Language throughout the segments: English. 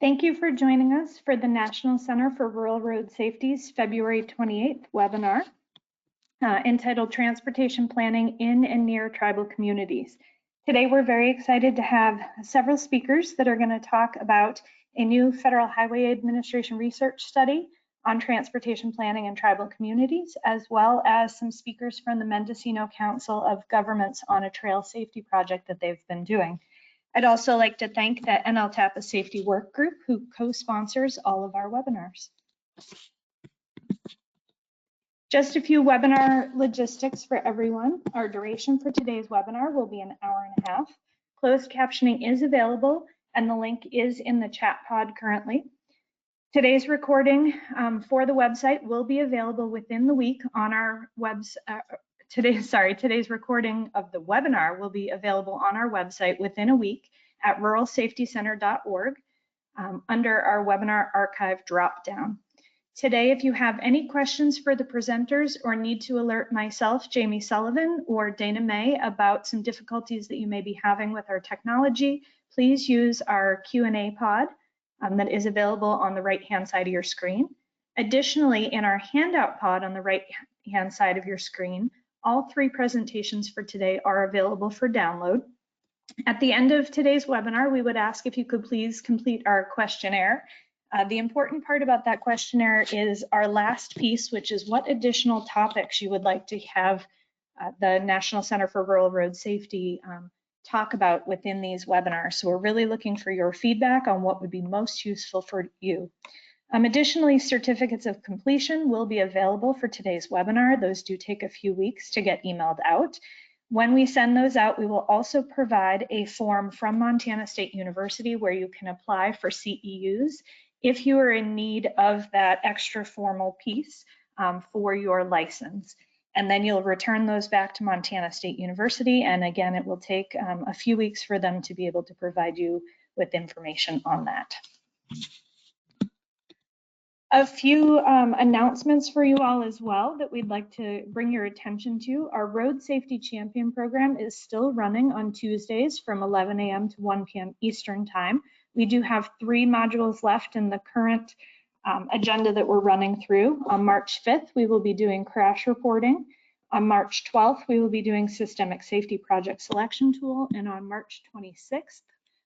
Thank you for joining us for the National Center for Rural Road Safety's February 28th webinar entitled Transportation Planning in and Near Tribal Communities. Today, we're very excited to have several speakers that are going to talk about a new Federal Highway Administration research study on transportation planning in tribal communities, as well as some speakers from the Mendocino Council of Governments on a trail safety project that they've been doing. I'd also like to thank the NLTAPA Safety Work Group who co-sponsors all of our webinars. Just a few webinar logistics for everyone. Our duration for today's webinar will be an hour and a half. Closed captioning is available and the link is in the chat pod currently. Today's recording for the website will be available within the week on our website. Today's recording of the webinar will be available on our website within a week at ruralsafetycenter.org under our webinar archive dropdown. Today, if you have any questions for the presenters or need to alert myself, Jamie Sullivan, or Dana May about some difficulties that you may be having with our technology, please use our Q&A pod that is available on the right-hand side of your screen. Additionally, in our handout pod on the right-hand side of your screen, all three presentations for today are available for download. At the end of today's webinar, we would ask if you could please complete our questionnaire. The important part about that questionnaire is our last piece, which is what additional topics you would like to have the National Center for Rural Road Safety talk about within these webinars. So we're really looking for your feedback on what would be most useful for you. Additionally, certificates of completion will be available for today's webinar. Those do take a few weeks to get emailed out. When we send those out, we will also provide a form from Montana State University where you can apply for CEUs if you are in need of that extra formal piece for your license. And then you'll return those back to Montana State University. And again, it will take a few weeks for them to be able to provide you with information on that. A few announcements for you all as well that we'd like to bring your attention to. Our Road Safety Champion program is still running on Tuesdays from 11 a.m. to 1 p.m. Eastern Time. We do have 3 modules left in the current agenda that we're running through. On March 5th, we will be doing crash reporting. On March 12th, we will be doing systemic safety project selection tool. And on March 26th,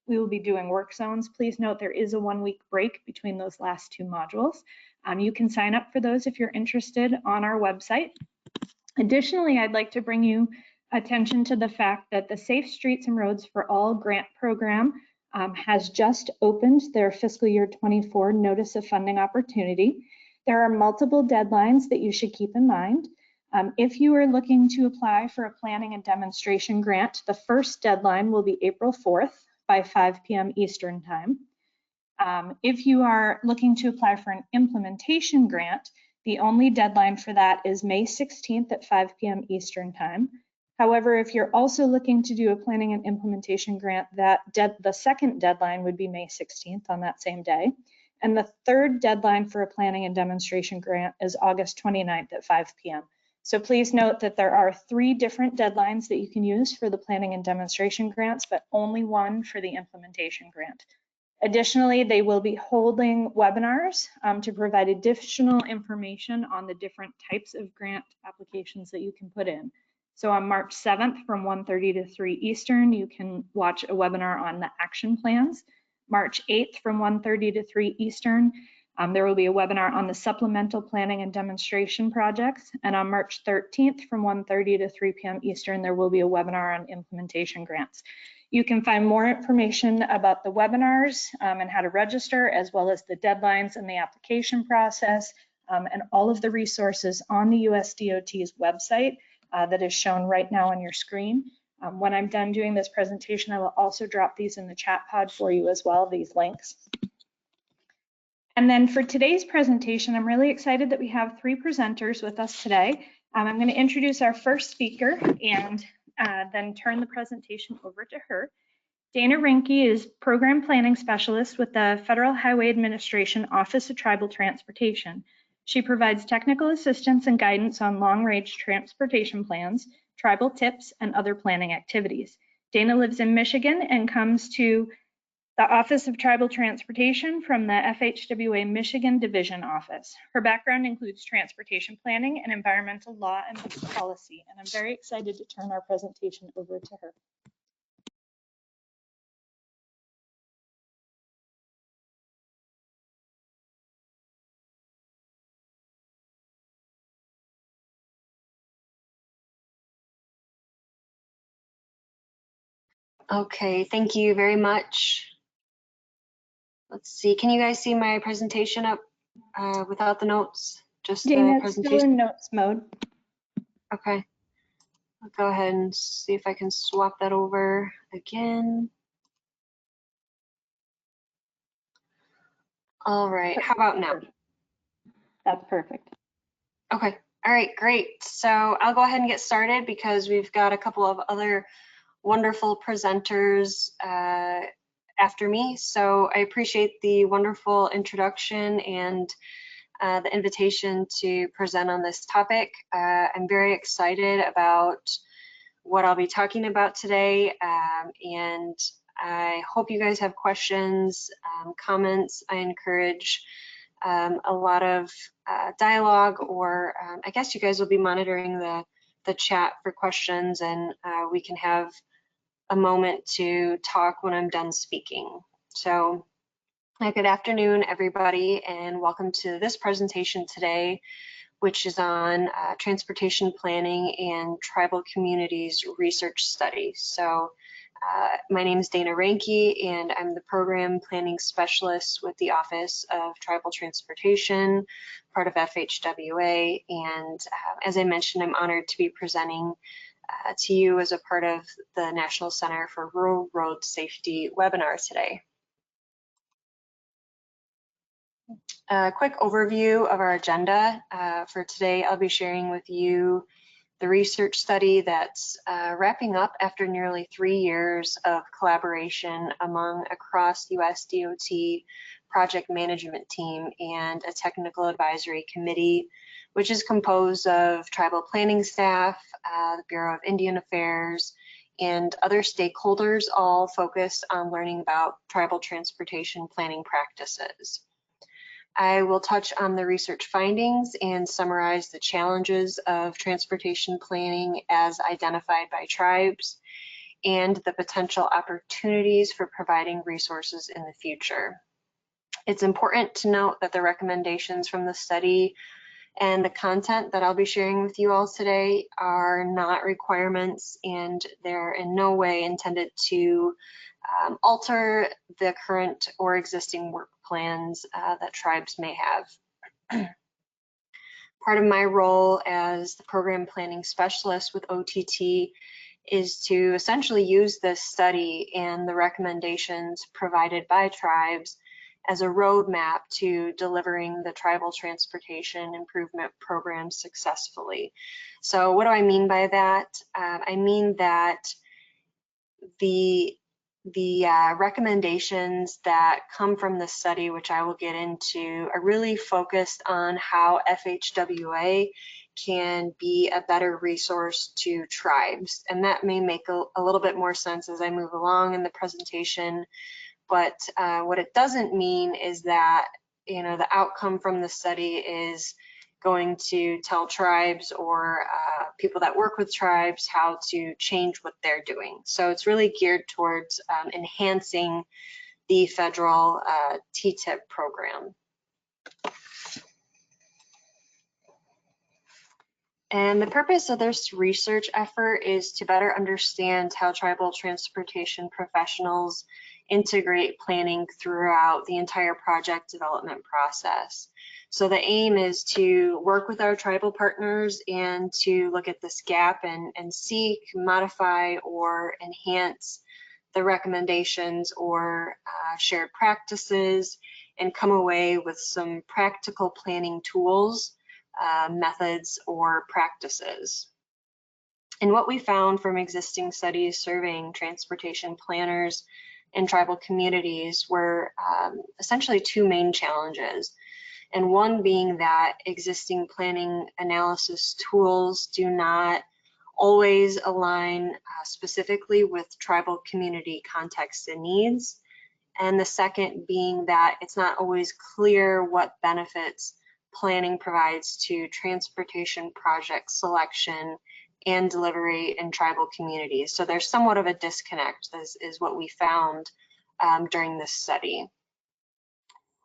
we will be doing work zones. Please note there is a 1-week break between those last 2 modules. You can sign up for those if you're interested on our website. Additionally, I'd like to bring you attention to the fact that the Safe Streets and Roads for All grant program has just opened their fiscal year 24 notice of funding opportunity. There are multiple deadlines that you should keep in mind. If you are looking to apply for a planning and demonstration grant, the first deadline will be April 4th by 5 p.m. Eastern Time. If you are looking to apply for an implementation grant, the only deadline for that is May 16th at 5 p.m. Eastern Time. However, if you're also looking to do a planning and implementation grant, the second deadline would be May 16th on that same day. And the third deadline for a planning and demonstration grant is August 29th at 5 p.m. So please note that there are 3 different deadlines that you can use for the planning and demonstration grants, but only one for the implementation grant. Additionally, they will be holding webinars to provide additional information on the different types of grant applications that you can put in. So on March 7th from 1:30 to 3 Eastern, you can watch a webinar on the action plans. March 8th from 1:30 to 3 Eastern, there will be a webinar on the supplemental planning and demonstration projects. And on March 13th from 1:30 to 3 p.m. Eastern, there will be a webinar on implementation grants. You can find more information about the webinars and how to register, as well as the deadlines and the application process, and all of the resources on the USDOT's website that is shown right now on your screen. When I'm done doing this presentation, I will also drop these in the chat pod for you as well, these links. And then for today's presentation, I'm really excited that we have 3 presenters with us today. I'm going to introduce our first speaker and then turn the presentation over to her. Dana Rinke is Program Planning Specialist with the Federal Highway Administration Office of Tribal Transportation. She provides technical assistance and guidance on long-range transportation plans, tribal tips, and other planning activities. Dana lives in Michigan and comes to the Office of Tribal Transportation from the FHWA Michigan Division Office. Her background includes transportation planning and environmental law and policy, and I'm very excited to turn our presentation over to her. Okay, thank you very much. Let's see, can you guys see my presentation up without the notes? Just Dana, the it's still presentation? in notes mode. Okay, I'll go ahead and see if I can swap that over again. All right, how about now? That's perfect. Okay, all right, great. So I'll go ahead and get started because we've got a couple of other wonderful presenters after me. So I appreciate the wonderful introduction and the invitation to present on this topic. I'm very excited about what I'll be talking about today, and I hope you guys have questions, comments. I encourage a lot of dialogue, or I guess you guys will be monitoring the chat for questions, and we can have a moment to talk when I'm done speaking. So good afternoon, everybody, and welcome to this presentation today, which is on transportation planning and tribal communities research studies. So my name is Dana Ranke, and I'm the program planning specialist with the Office of Tribal Transportation, part of FHWA. And as I mentioned, I'm honored to be presenting to you as a part of the National Center for Rural Road Safety webinar today. A quick overview of our agenda for today. I'll be sharing with you the research study that's wrapping up after nearly 3 years of collaboration among across US DOT project management team and a technical advisory committee, which is composed of tribal planning staff, the Bureau of Indian Affairs, and other stakeholders, all focused on learning about tribal transportation planning practices. I will touch on the research findings and summarize the challenges of transportation planning as identified by tribes and the potential opportunities for providing resources in the future. It's important to note that the recommendations from the study and the content that I'll be sharing with you all today are not requirements, and they're in no way intended to alter the current or existing work plans that tribes may have. Part of my role as the program planning specialist with OTT is to essentially use this study and the recommendations provided by tribes as a roadmap to delivering the tribal transportation improvement program successfully. So what do I mean by that? I mean that the recommendations that come from the study, which I will get into, are really focused on how FHWA can be a better resource to tribes. And that may make a little bit more sense as I move along in the presentation. But what it doesn't mean is that, you know, the outcome from the study is going to tell tribes or people that work with tribes how to change what they're doing. So it's really geared towards enhancing the federal TTIP program. And the purpose of this research effort is to better understand how tribal transportation professionals integrate planning throughout the entire project development process. So the aim is to work with our tribal partners and to look at this gap and seek, modify, or enhance the recommendations or shared practices, and come away with some practical planning tools, methods, or practices. And what we found from existing studies surveying transportation planners in tribal communities were essentially two main challenges. And one being that existing planning analysis tools do not always align specifically with tribal community context and needs. And the second being that it's not always clear what benefits planning provides to transportation project selection and delivery in tribal communities. So there's somewhat of a disconnect. This is what we found during this study.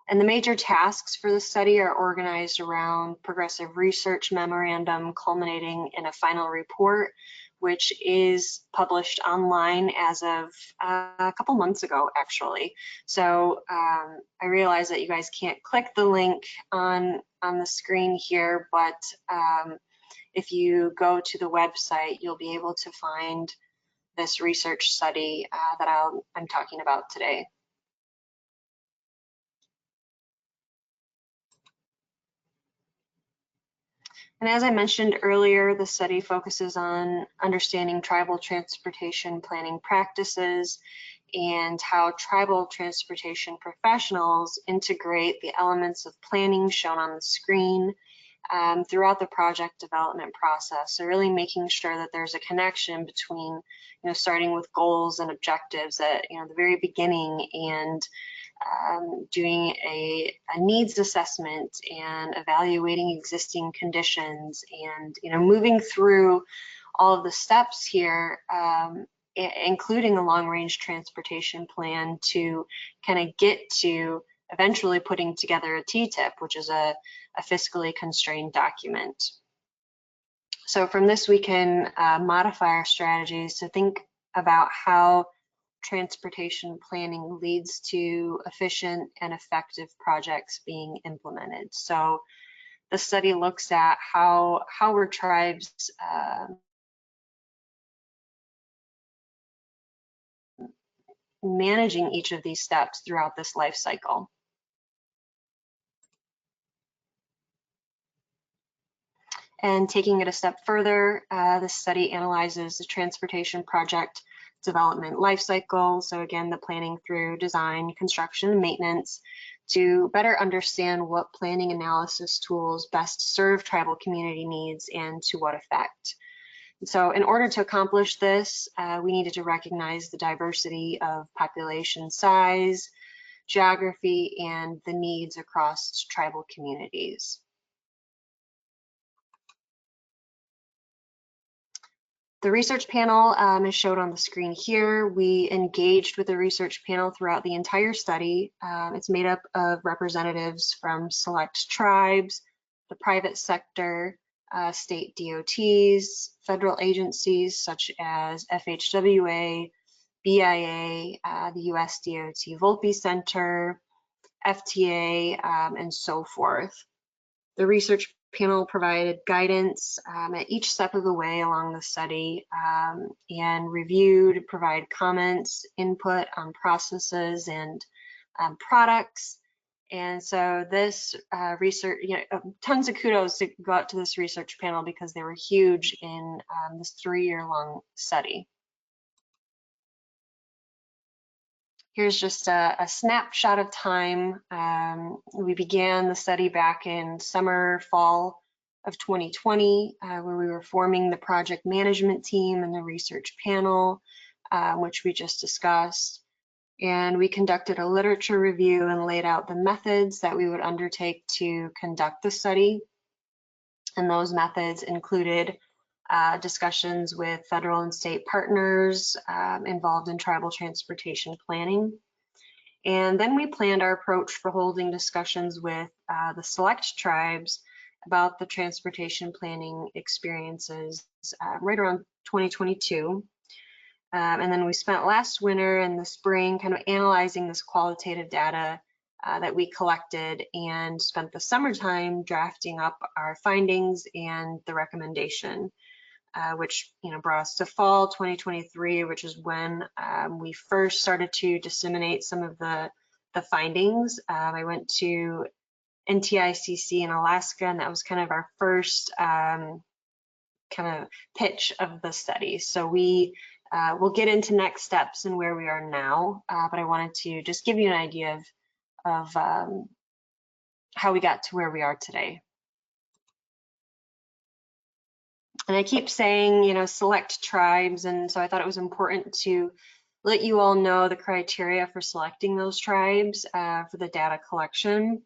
And the major tasks for the study are organized around progressive research memorandum culminating in a final report, which is published online as of a couple months ago, actually. So I realize that you guys can't click the link on the screen here, but if you go to the website, you'll be able to find this research study that I'm talking about today. And as I mentioned earlier, the study focuses on understanding tribal transportation planning practices and how tribal transportation professionals integrate the elements of planning shown on the screen throughout the project development process. So really making sure that there's a connection between, starting with goals and objectives at, the very beginning, and doing a needs assessment and evaluating existing conditions, and moving through all of the steps here, including a long-range transportation plan to kind of get to eventually putting together a TTIP, which is a fiscally constrained document. So from this, we can modify our strategies to think about how transportation planning leads to efficient and effective projects being implemented. So the study looks at how were tribes managing each of these steps throughout this life cycle. And taking it a step further, the study analyzes the transportation project development life cycle. So again, the planning through design, construction, and maintenance, to better understand what planning analysis tools best serve tribal community needs and to what effect. So in order to accomplish this, we needed to recognize the diversity of population size, geography, and the needs across tribal communities. The research panel is showed on the screen here. We engaged with the research panel throughout the entire study. It's made up of representatives from select tribes, the private sector, state DOTs, federal agencies such as FHWA, BIA, the US DOT Volpe Center, FTA, and so forth. The research panel provided guidance at each step of the way along the study, and reviewed, provide comments, input on processes and products. And so this research, tons of kudos to go out to this research panel because they were huge in this 3-year-long study. Here's just a snapshot of time. We began the study back in fall of 2020, where we were forming the project management team and the research panel, which we just discussed. And we conducted a literature review and laid out the methods that we would undertake to conduct the study. And those methods included discussions with federal and state partners involved in tribal transportation planning. And then we planned our approach for holding discussions with the select tribes about the transportation planning experiences right around 2022. And then we spent last winter and the spring kind of analyzing this qualitative data that we collected, and spent the summertime drafting up our findings and the recommendation, which brought us to fall 2023, which is when we first started to disseminate some of the findings. I went to NTICC in Alaska, and that was kind of our first kind of pitch of the study. So we will get into next steps and where we are now, but I wanted to just give you an idea of how we got to where we are today. And I keep saying, select tribes, and so I thought it was important to let you all know the criteria for selecting those tribes for the data collection.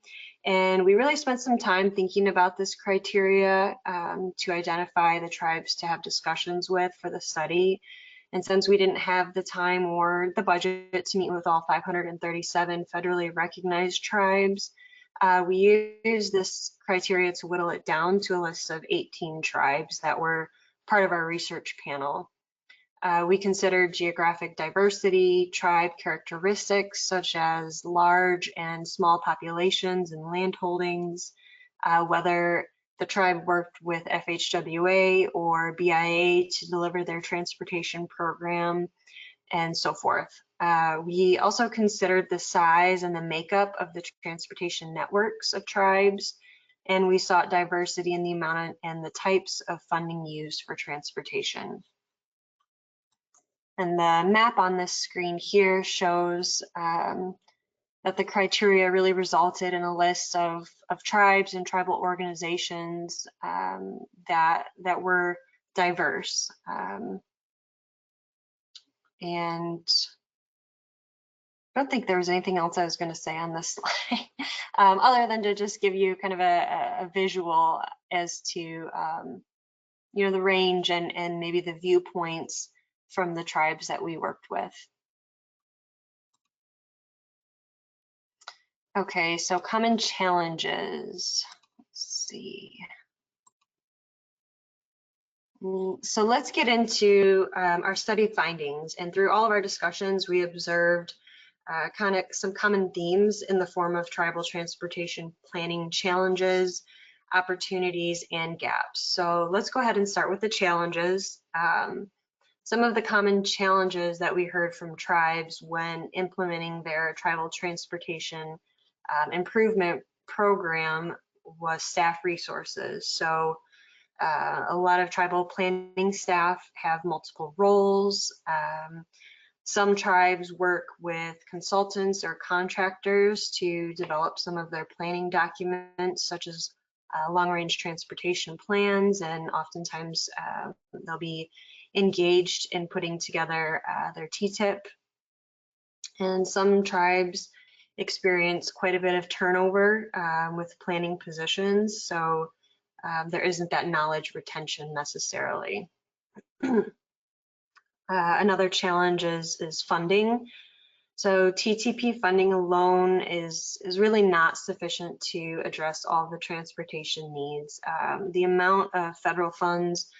And we really spent some time thinking about this criteria to identify the tribes to have discussions with for the study. And since we didn't have the time or the budget to meet with all 537 federally recognized tribes, we used this criteria to whittle it down to a list of 18 tribes that were part of our research panel. We considered geographic diversity, tribe characteristics such as large and small populations and land holdings, whether the tribe worked with FHWA or BIA to deliver their transportation program, and so forth. We also considered the size and the makeup of the transportation networks of tribes, and we sought diversity in the amount and the types of funding used for transportation. And the map on this screen here shows that the criteria really resulted in a list of tribes and tribal organizations that were diverse. And I don't think there was anything else I was going to say on this slide, other than to just give you kind of a visual as to you know, the range and maybe the viewpoints from the tribes that we worked with. Okay, so common challenges. Let's see. So let's get into our study findings. And through all of our discussions, we observed kind of some common themes in the form of tribal transportation planning challenges, opportunities, and gaps. So let's go ahead and start with the challenges. Some of the common challenges that we heard from tribes when implementing their tribal transportation improvement program was staff resources. So a lot of tribal planning staff have multiple roles. Some tribes work with consultants or contractors to develop some of their planning documents, such as long-range transportation plans, and oftentimes they'll be engaged in putting together their TTIP. And some tribes experience quite a bit of turnover with planning positions, so there isn't that knowledge retention necessarily. Another challenge is funding. So TTP funding alone is really not sufficient to address all the transportation needs. The amount of federal funds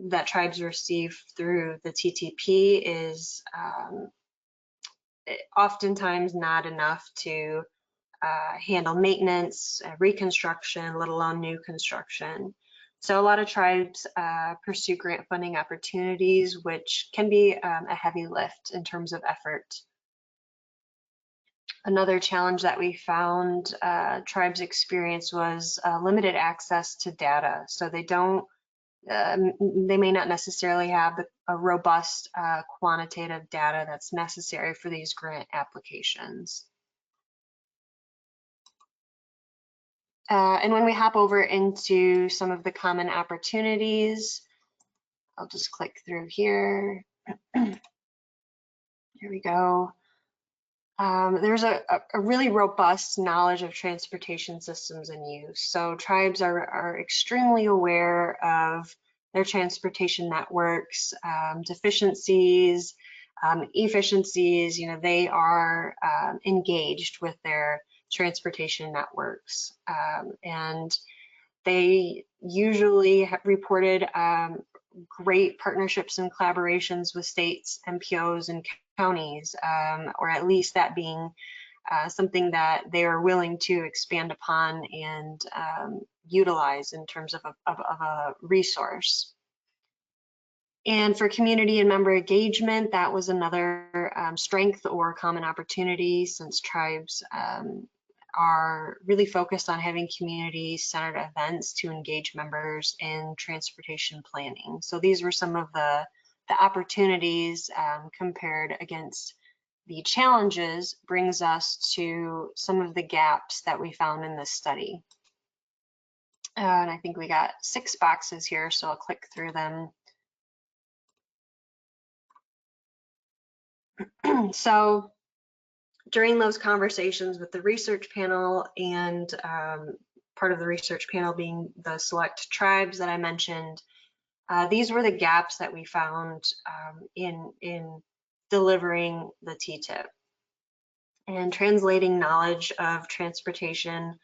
that tribes receive through the TTP is oftentimes not enough to handle maintenance, reconstruction, let alone new construction. So a lot of tribes pursue grant funding opportunities, which can be a heavy lift in terms of effort. Another challenge that we found tribes experience was limited access to data. So they don't, they may not necessarily have a robust quantitative data that's necessary for these grant applications. And when we hop over into some of the common opportunities, I'll just click through here. Here we go. There's a really robust knowledge of transportation systems in use. So tribes are extremely aware of their transportation networks, deficiencies, efficiencies. You know, they are engaged with their transportation networks, and they usually have reported great partnerships and collaborations with states, MPOs, and counties, or at least that being something that they are willing to expand upon and utilize in terms of a resource. And for community and member engagement, that was another strength or common opportunity, since tribes are really focused on having community-centered events to engage members in transportation planning. So these were some of the opportunities compared against the challenges, brings us to some of the gaps that we found in this study. And I think we got 6 boxes here, so I'll click through them. So during those conversations with the research panel and part of the research panel being the select tribes that I mentioned, these were the gaps that we found in delivering the TTIP. And translating knowledge of transportation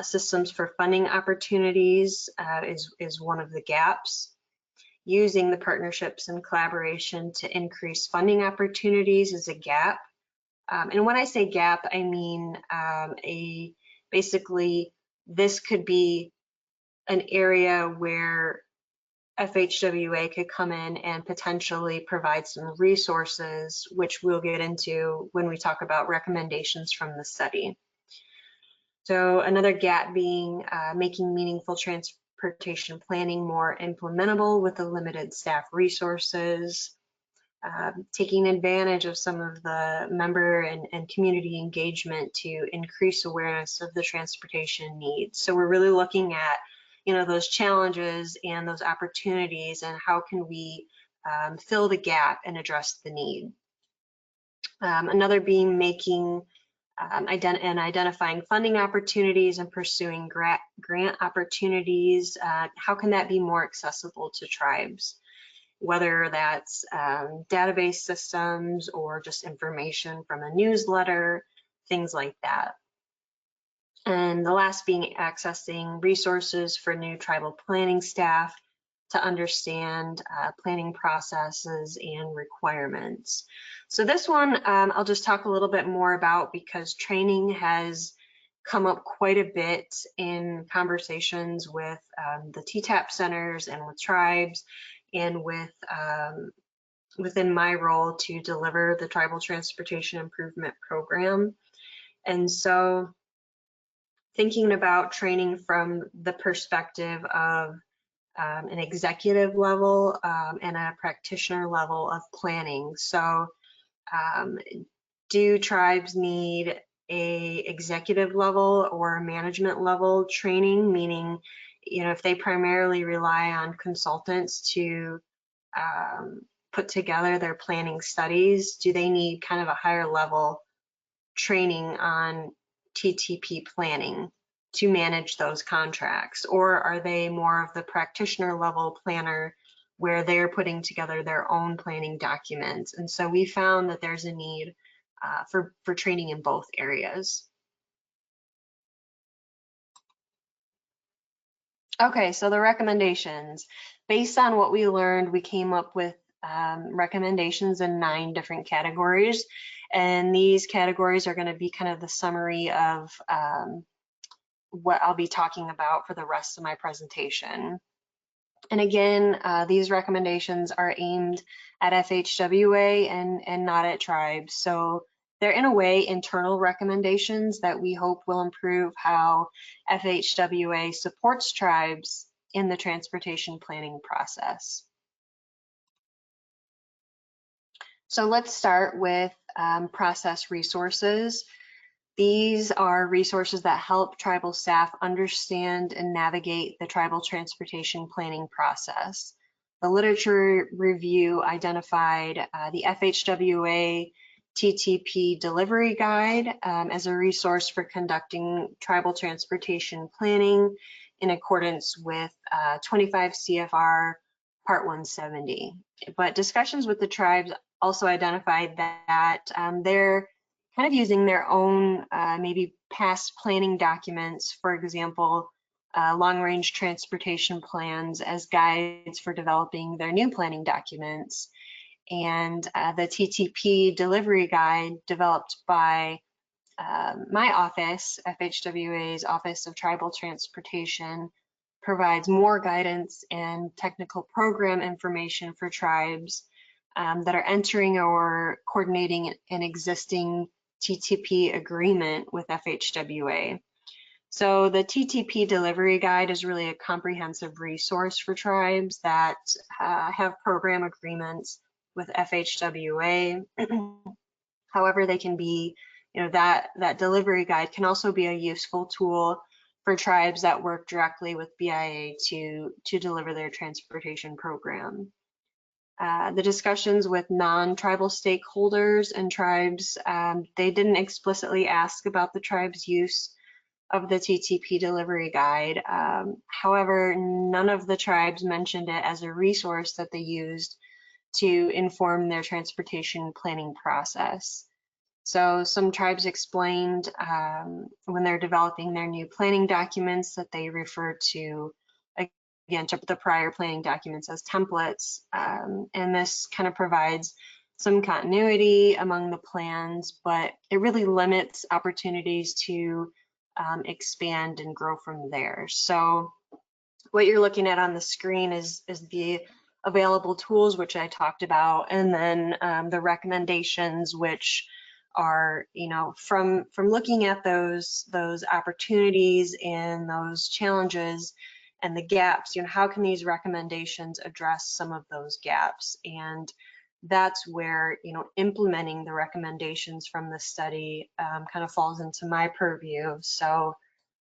systems for funding opportunities is one of the gaps. Using the partnerships and collaboration to increase funding opportunities is a gap. And when I say gap, I mean basically this could be an area where FHWA could come in and potentially provide some resources, which we'll get into when we talk about recommendations from the study. So another gap being making meaningful transportation planning more implementable with the limited staff resources, taking advantage of some of the member and community engagement to increase awareness of the transportation needs. So we're really looking at those challenges and those opportunities and how can we fill the gap and address the need. Another being making identifying funding opportunities and pursuing grant opportunities. How can that be more accessible to tribes? Whether that's database systems or just information from a newsletter, things like that. And the last being accessing resources for new tribal planning staff to understand planning processes and requirements. So this one I'll just talk a little bit more about because training has come up quite a bit in conversations with the TTAP centers and with tribes and with within my role to deliver the Tribal Transportation Improvement Program. And so thinking about training from the perspective of an executive level and a practitioner level of planning. So do tribes need a executive level or management level training, meaning if they primarily rely on consultants to put together their planning studies, do they need kind of a higher level training on TTP planning to manage those contracts? Or are they more of the practitioner level planner where they're putting together their own planning documents? And so we found that there's a need for training in both areas. Okay, so the recommendations. Based on what we learned, we came up with recommendations in 9 different categories. And these categories are going to be kind of the summary of what I'll be talking about for the rest of my presentation. And again, these recommendations are aimed at FHWA and not at tribes. So they're in a way internal recommendations that we hope will improve how FHWA supports tribes in the transportation planning process. So let's start with process resources. These are resources that help tribal staff understand and navigate the tribal transportation planning process. The literature review identified the FHWA TTP delivery guide as a resource for conducting tribal transportation planning in accordance with 25 CFR Part 170. But discussions with the tribes also identified that they're kind of using their own maybe past planning documents, for example, long-range transportation plans as guides for developing their new planning documents. And the TTP delivery guide developed by my office, FHWA's Office of Tribal Transportation, provides more guidance and technical program information for tribes that are entering or coordinating an existing TTP agreement with FHWA. So the TTP delivery guide is really a comprehensive resource for tribes that have program agreements with FHWA. However, they can be, that delivery guide can also be a useful tool for tribes that work directly with BIA to deliver their transportation program. The discussions with non-tribal stakeholders and tribes, they didn't explicitly ask about the tribe's use of the TTP delivery guide. However, none of the tribes mentioned it as a resource that they used to inform their transportation planning process. So some tribes explained when they're developing their new planning documents that they refer to, again, to the prior planning documents as templates. And this kind of provides some continuity among the plans, but it really limits opportunities to expand and grow from there. So what you're looking at on the screen is the available tools, which I talked about, and then the recommendations, which are, from looking at those opportunities and those challenges and the gaps, how can these recommendations address some of those gaps? And that's where, implementing the recommendations from the study kind of falls into my purview. So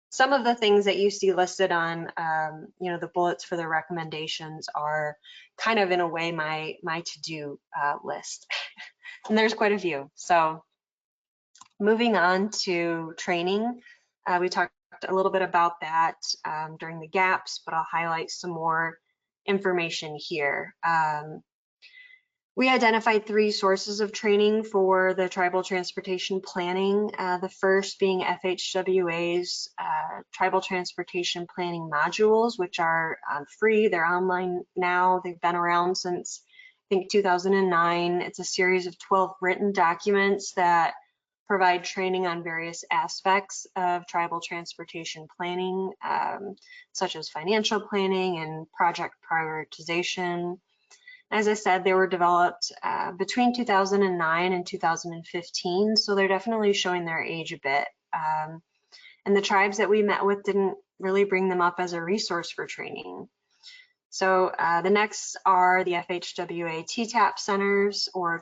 some of the things that you see listed on, the bullets for the recommendations are kind of in a way my to-do list, and there's quite a few. So moving on to training, we talked a little bit about that during the gaps, but I'll highlight some more information here. We identified 3 sources of training for the tribal transportation planning. The first being FHWA's tribal transportation planning modules, which are free. They're online now. They've been around since, I think, 2009. It's a series of 12 written documents that provide training on various aspects of tribal transportation planning, such as financial planning and project prioritization. As I said, they were developed between 2009 and 2015, so they're definitely showing their age a bit. And the tribes that we met with didn't really bring them up as a resource for training. So the next are the FHWA TTAP centers, or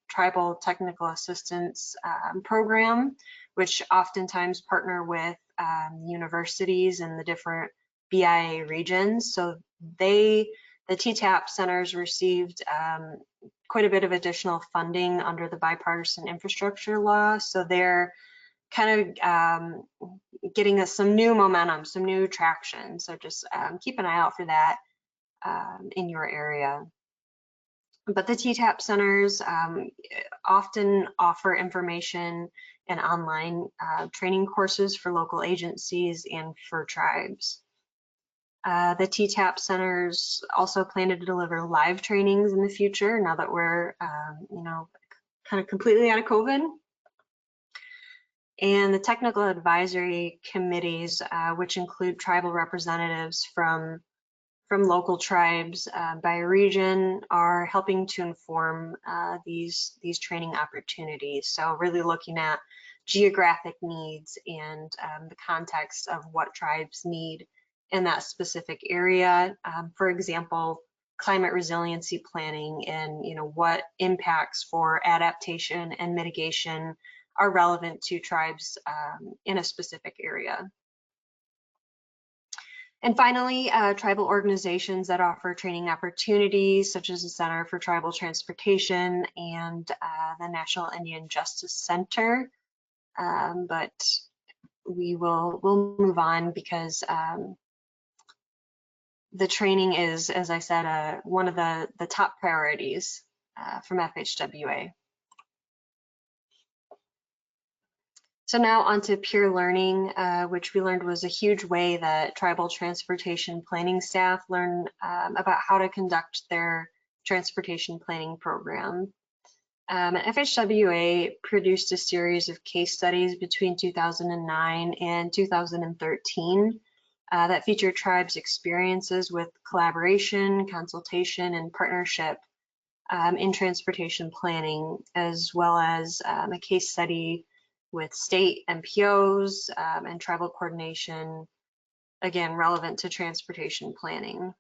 Tribal Technical Assistance Program, which oftentimes partner with universities in the different BIA regions. So the TTAP centers received quite a bit of additional funding under the bipartisan infrastructure law. So they're kind of getting us some new momentum, some new traction. So just keep an eye out for that in your area. But the TTAP centers often offer information and online training courses for local agencies and for tribes. The TTAP centers also plan to deliver live trainings in the future now that we're, kind of completely out of COVID. And the technical advisory committees, which include tribal representatives from local tribes by region, are helping to inform these training opportunities. So really looking at geographic needs and the context of what tribes need in that specific area. For example, climate resiliency planning and what impacts for adaptation and mitigation are relevant to tribes in a specific area. And finally, tribal organizations that offer training opportunities, such as the Center for Tribal Transportation and the National Indian Justice Center. But we'll move on because the training is, as I said, one of the top priorities from FHWA. So now onto peer learning, which we learned was a huge way that tribal transportation planning staff learn about how to conduct their transportation planning program. FHWA produced a series of case studies between 2009 and 2013 that featured tribes' experiences with collaboration, consultation, and partnership in transportation planning, as well as a case study with state MPOs and tribal coordination, again, relevant to transportation planning.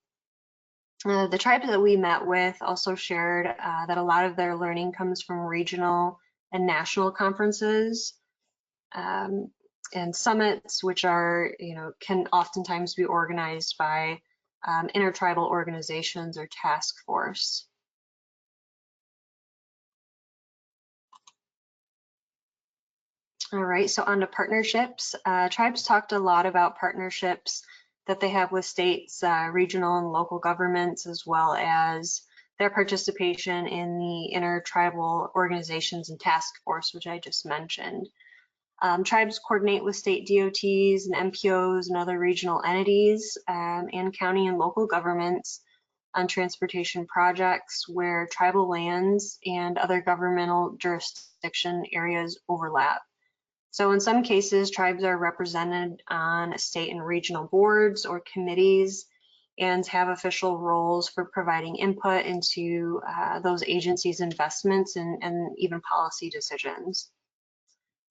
The tribes that we met with also shared that a lot of their learning comes from regional and national conferences and summits, which are, can oftentimes be organized by intertribal organizations or task force. All right, so on to partnerships. Tribes talked a lot about partnerships that they have with states, regional and local governments, as well as their participation in the intertribal organizations and task force, which I just mentioned. Tribes coordinate with state DOTs and MPOs and other regional entities and county and local governments on transportation projects where tribal lands and other governmental jurisdiction areas overlap. So in some cases, tribes are represented on state and regional boards or committees and have official roles for providing input into those agencies' investments and even policy decisions.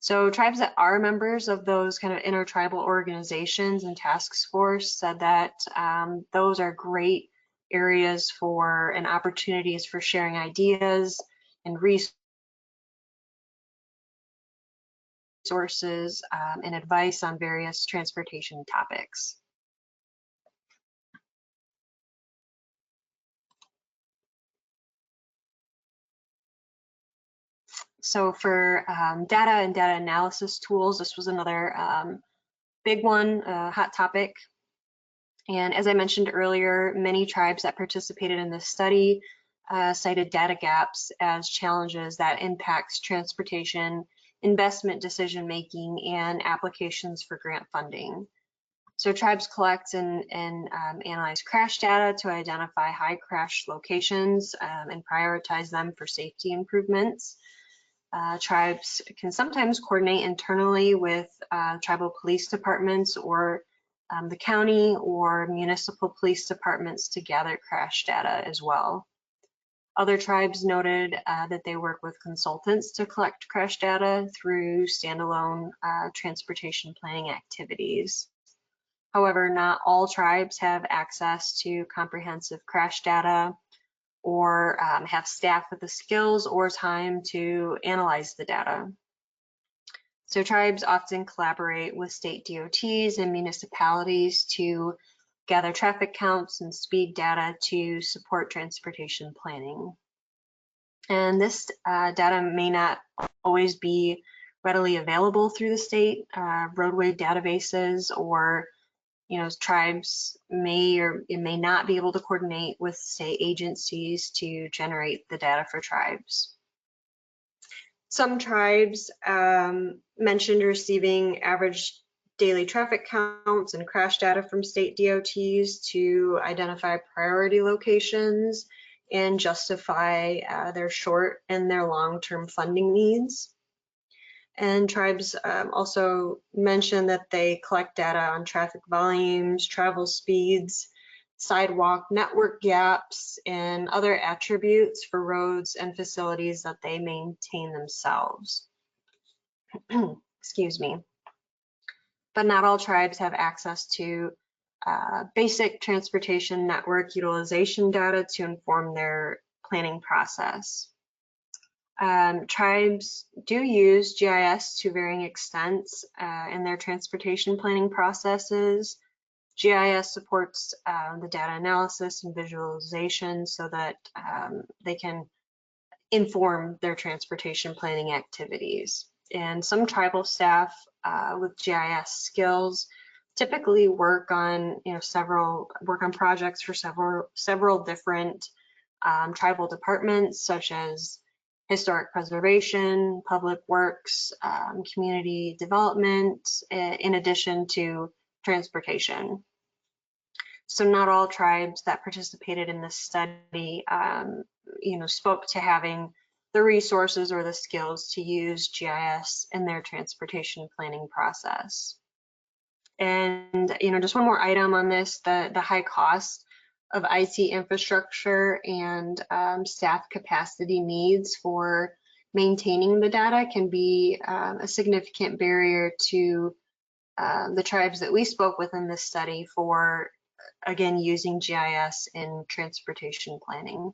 So tribes that are members of those kind of intertribal organizations and task force said that those are great areas for and opportunities for sharing ideas and resources and advice on various transportation topics. So for data and data analysis tools, this was another big one, hot topic. And as I mentioned earlier, many tribes that participated in this study cited data gaps as challenges that impacts transportation, investment decision-making, and applications for grant funding. So tribes collect and analyze crash data to identify high crash locations and prioritize them for safety improvements. Tribes can sometimes coordinate internally with tribal police departments or the county or municipal police departments to gather crash data as well. Other tribes noted that they work with consultants to collect crash data through standalone transportation planning activities. However, not all tribes have access to comprehensive crash data or have staff with the skills or time to analyze the data. So tribes often collaborate with state DOTs and municipalities to gather traffic counts and speed data to support transportation planning. And this data may not always be readily available through the state roadway databases, or tribes may or may not be able to coordinate with state agencies to generate the data for tribes. Some tribes mentioned receiving average daily traffic counts and crash data from state DOTs to identify priority locations and justify their short and their long-term funding needs. And tribes also mentioned that they collect data on traffic volumes, travel speeds, sidewalk network gaps, and other attributes for roads and facilities that they maintain themselves. Excuse me. But not all tribes have access to basic transportation network utilization data to inform their planning process. Tribes do use GIS to varying extents in their transportation planning processes. GIS supports the data analysis and visualization so that they can inform their transportation planning activities. And some tribal staff with GIS skills typically work on projects for several different tribal departments, such as historic preservation, public works, community development, in addition to transportation. So not all tribes that participated in this study, spoke to having the resources or the skills to use GIS in their transportation planning process. And, just one more item on this, the high cost of IT infrastructure and staff capacity needs for maintaining the data can be a significant barrier to the tribes that we spoke with in this study for, again, using GIS in transportation planning.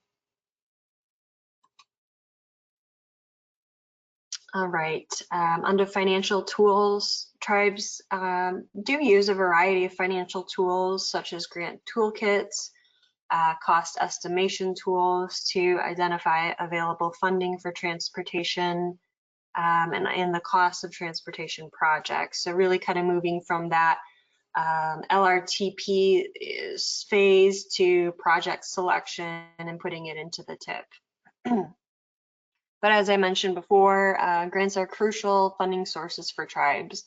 All right, under financial tools, tribes do use a variety of financial tools such as grant toolkits, cost estimation tools to identify available funding for transportation, and the cost of transportation projects. So really kind of moving from that LRTP phase to project selection and putting it into the TIP. But as I mentioned before, grants are crucial funding sources for tribes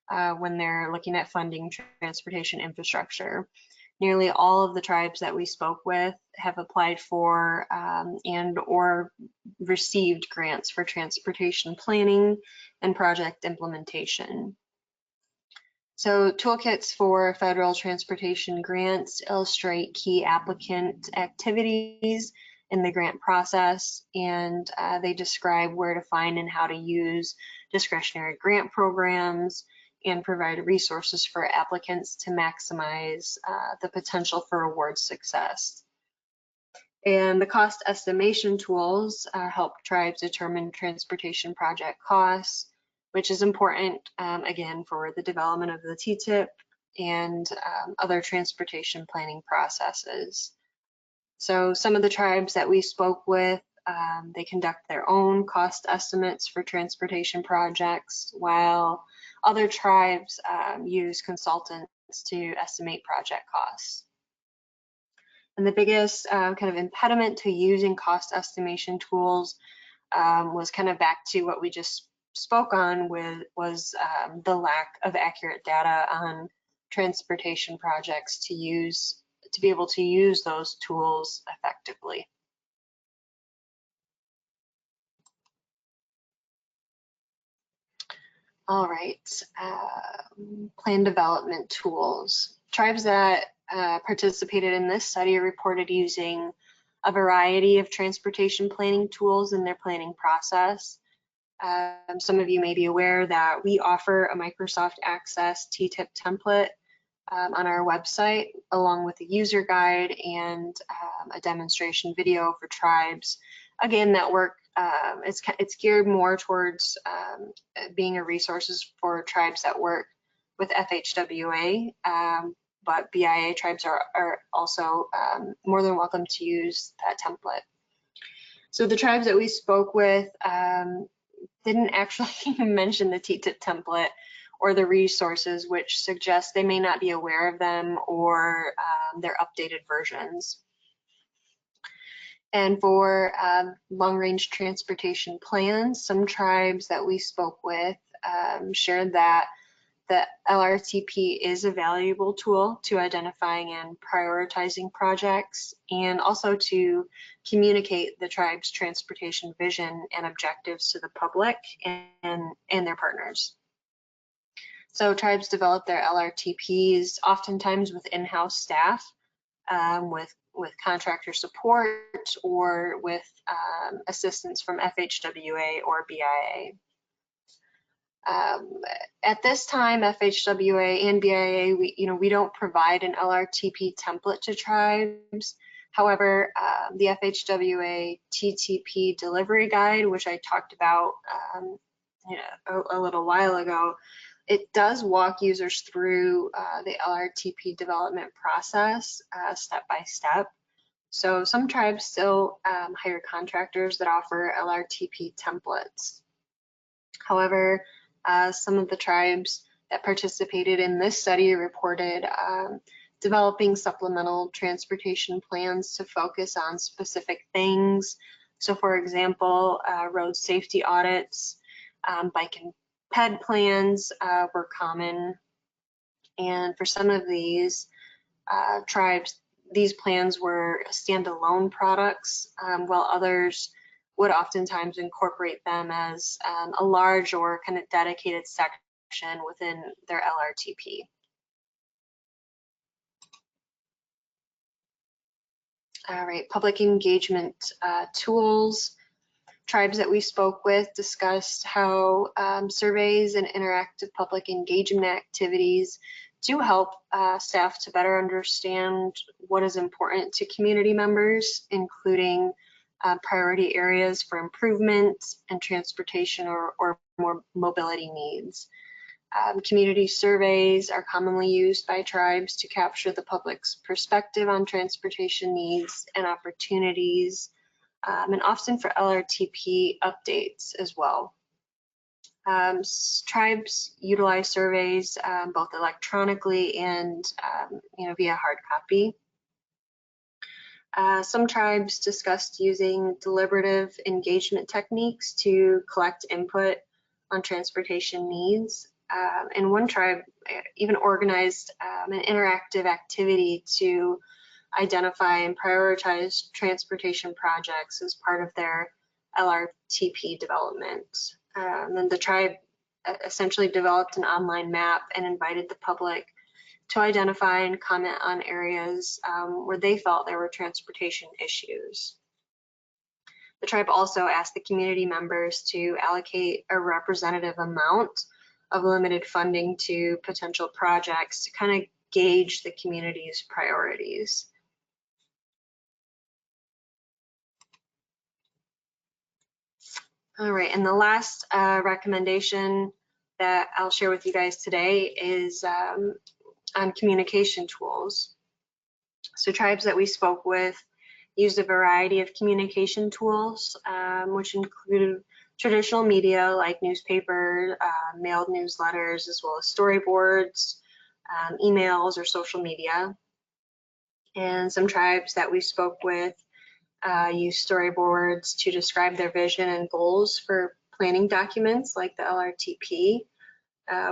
when they're looking at funding transportation infrastructure. Nearly all of the tribes that we spoke with have applied for and or received grants for transportation planning and project implementation. So toolkits for federal transportation grants illustrate key applicant activities in the grant process, and they describe where to find and how to use discretionary grant programs and provide resources for applicants to maximize the potential for award success. And the cost estimation tools help tribes determine transportation project costs, which is important, again, for the development of the TTIP and other transportation planning processes. So some of the tribes that we spoke with, they conduct their own cost estimates for transportation projects, while other tribes use consultants to estimate project costs. And the biggest kind of impediment to using cost estimation tools was kind of back to what we just spoke on was the lack of accurate data on transportation projects to be able to use those tools effectively. All right, plan development tools. Tribes that participated in this study reported using a variety of transportation planning tools in their planning process. Some of you may be aware that we offer a Microsoft Access TTIP template on our website, along with a user guide and a demonstration video for tribes. Again, that work, it's geared more towards being a resources for tribes that work with FHWA, but BIA tribes are also more than welcome to use that template. So the tribes that we spoke with didn't actually even mention the TTIP template or the resources, which suggests they may not be aware of them or their updated versions. And for long-range transportation plans, some tribes that we spoke with shared that the LRTP is a valuable tool to identifying and prioritizing projects, and also to communicate the tribe's transportation vision and objectives to the public and their partners. So tribes develop their LRTPs oftentimes with in-house staff, with contractor support or with assistance from FHWA or BIA. At this time, FHWA and BIA, we don't provide an LRTP template to tribes. However, the FHWA TTP delivery guide, which I talked about a little while ago, it does walk users through the LRTP development process step by step. So some tribes still hire contractors that offer LRTP templates. However, some of the tribes that participated in this study reported developing supplemental transportation plans to focus on specific things. So for example, road safety audits, bike and ped plans were common. And for some of these tribes, these plans were standalone products, while others would oftentimes incorporate them as a large or kind of dedicated section within their LRTP. All right, public engagement tools. Tribes that we spoke with discussed how surveys and interactive public engagement activities do help staff to better understand what is important to community members, including priority areas for improvement and transportation or more mobility needs. Community surveys are commonly used by tribes to capture the public's perspective on transportation needs and opportunities, and often for LRTP updates as well. Tribes utilize surveys both electronically and via hard copy. Some tribes discussed using deliberative engagement techniques to collect input on transportation needs. And one tribe even organized an interactive activity to identify and prioritize transportation projects as part of their LRTP development. And the tribe essentially developed an online map and invited the public to identify and comment on areas where they felt there were transportation issues. The tribe also asked the community members to allocate a representative amount of limited funding to potential projects to kind of gauge the community's priorities. All right, and the last recommendation that I'll share with you guys today is on communication tools. So tribes that we spoke with used a variety of communication tools, which include traditional media like newspaper, mailed newsletters, as well as storyboards, emails, or social media. And some tribes that we spoke with use storyboards to describe their vision and goals for planning documents like the LRTP.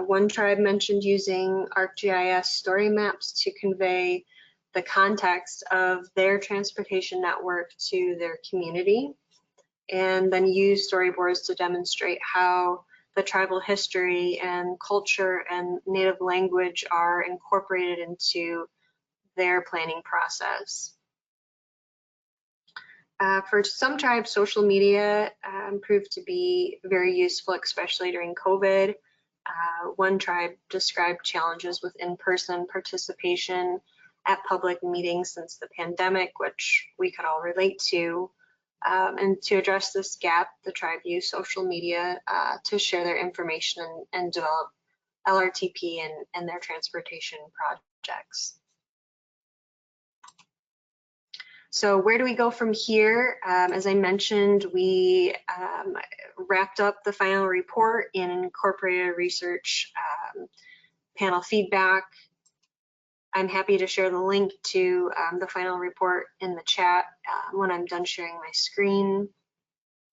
One tribe mentioned using ArcGIS story maps to convey the context of their transportation network to their community, and then use storyboards to demonstrate how the tribal history and culture and native language are incorporated into their planning process. For some tribes, social media proved to be very useful, especially during COVID. One tribe described challenges with in-person participation at public meetings since the pandemic, which we could all relate to. And to address this gap, the tribe used social media to share their information and develop LRTP and their transportation projects. So where do we go from here? As I mentioned, we wrapped up the final report and incorporated research panel feedback. I'm happy to share the link to the final report in the chat when I'm done sharing my screen.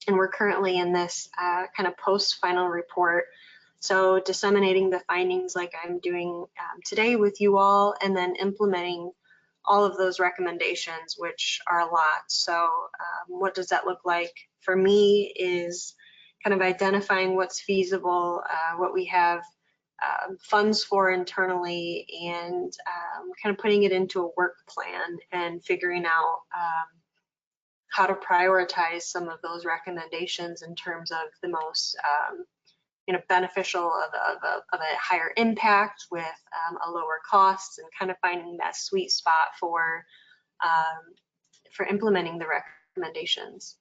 And we're currently in this kind of post-final report. So disseminating the findings like I'm doing today with you all, and then implementing all of those recommendations, which are a lot. So what does that look like? For me is kind of identifying what's feasible, what we have funds for internally, and kind of putting it into a work plan and figuring out how to prioritize some of those recommendations in terms of the most beneficial of a higher impact with a lower cost, and kind of finding that sweet spot for implementing the recommendations.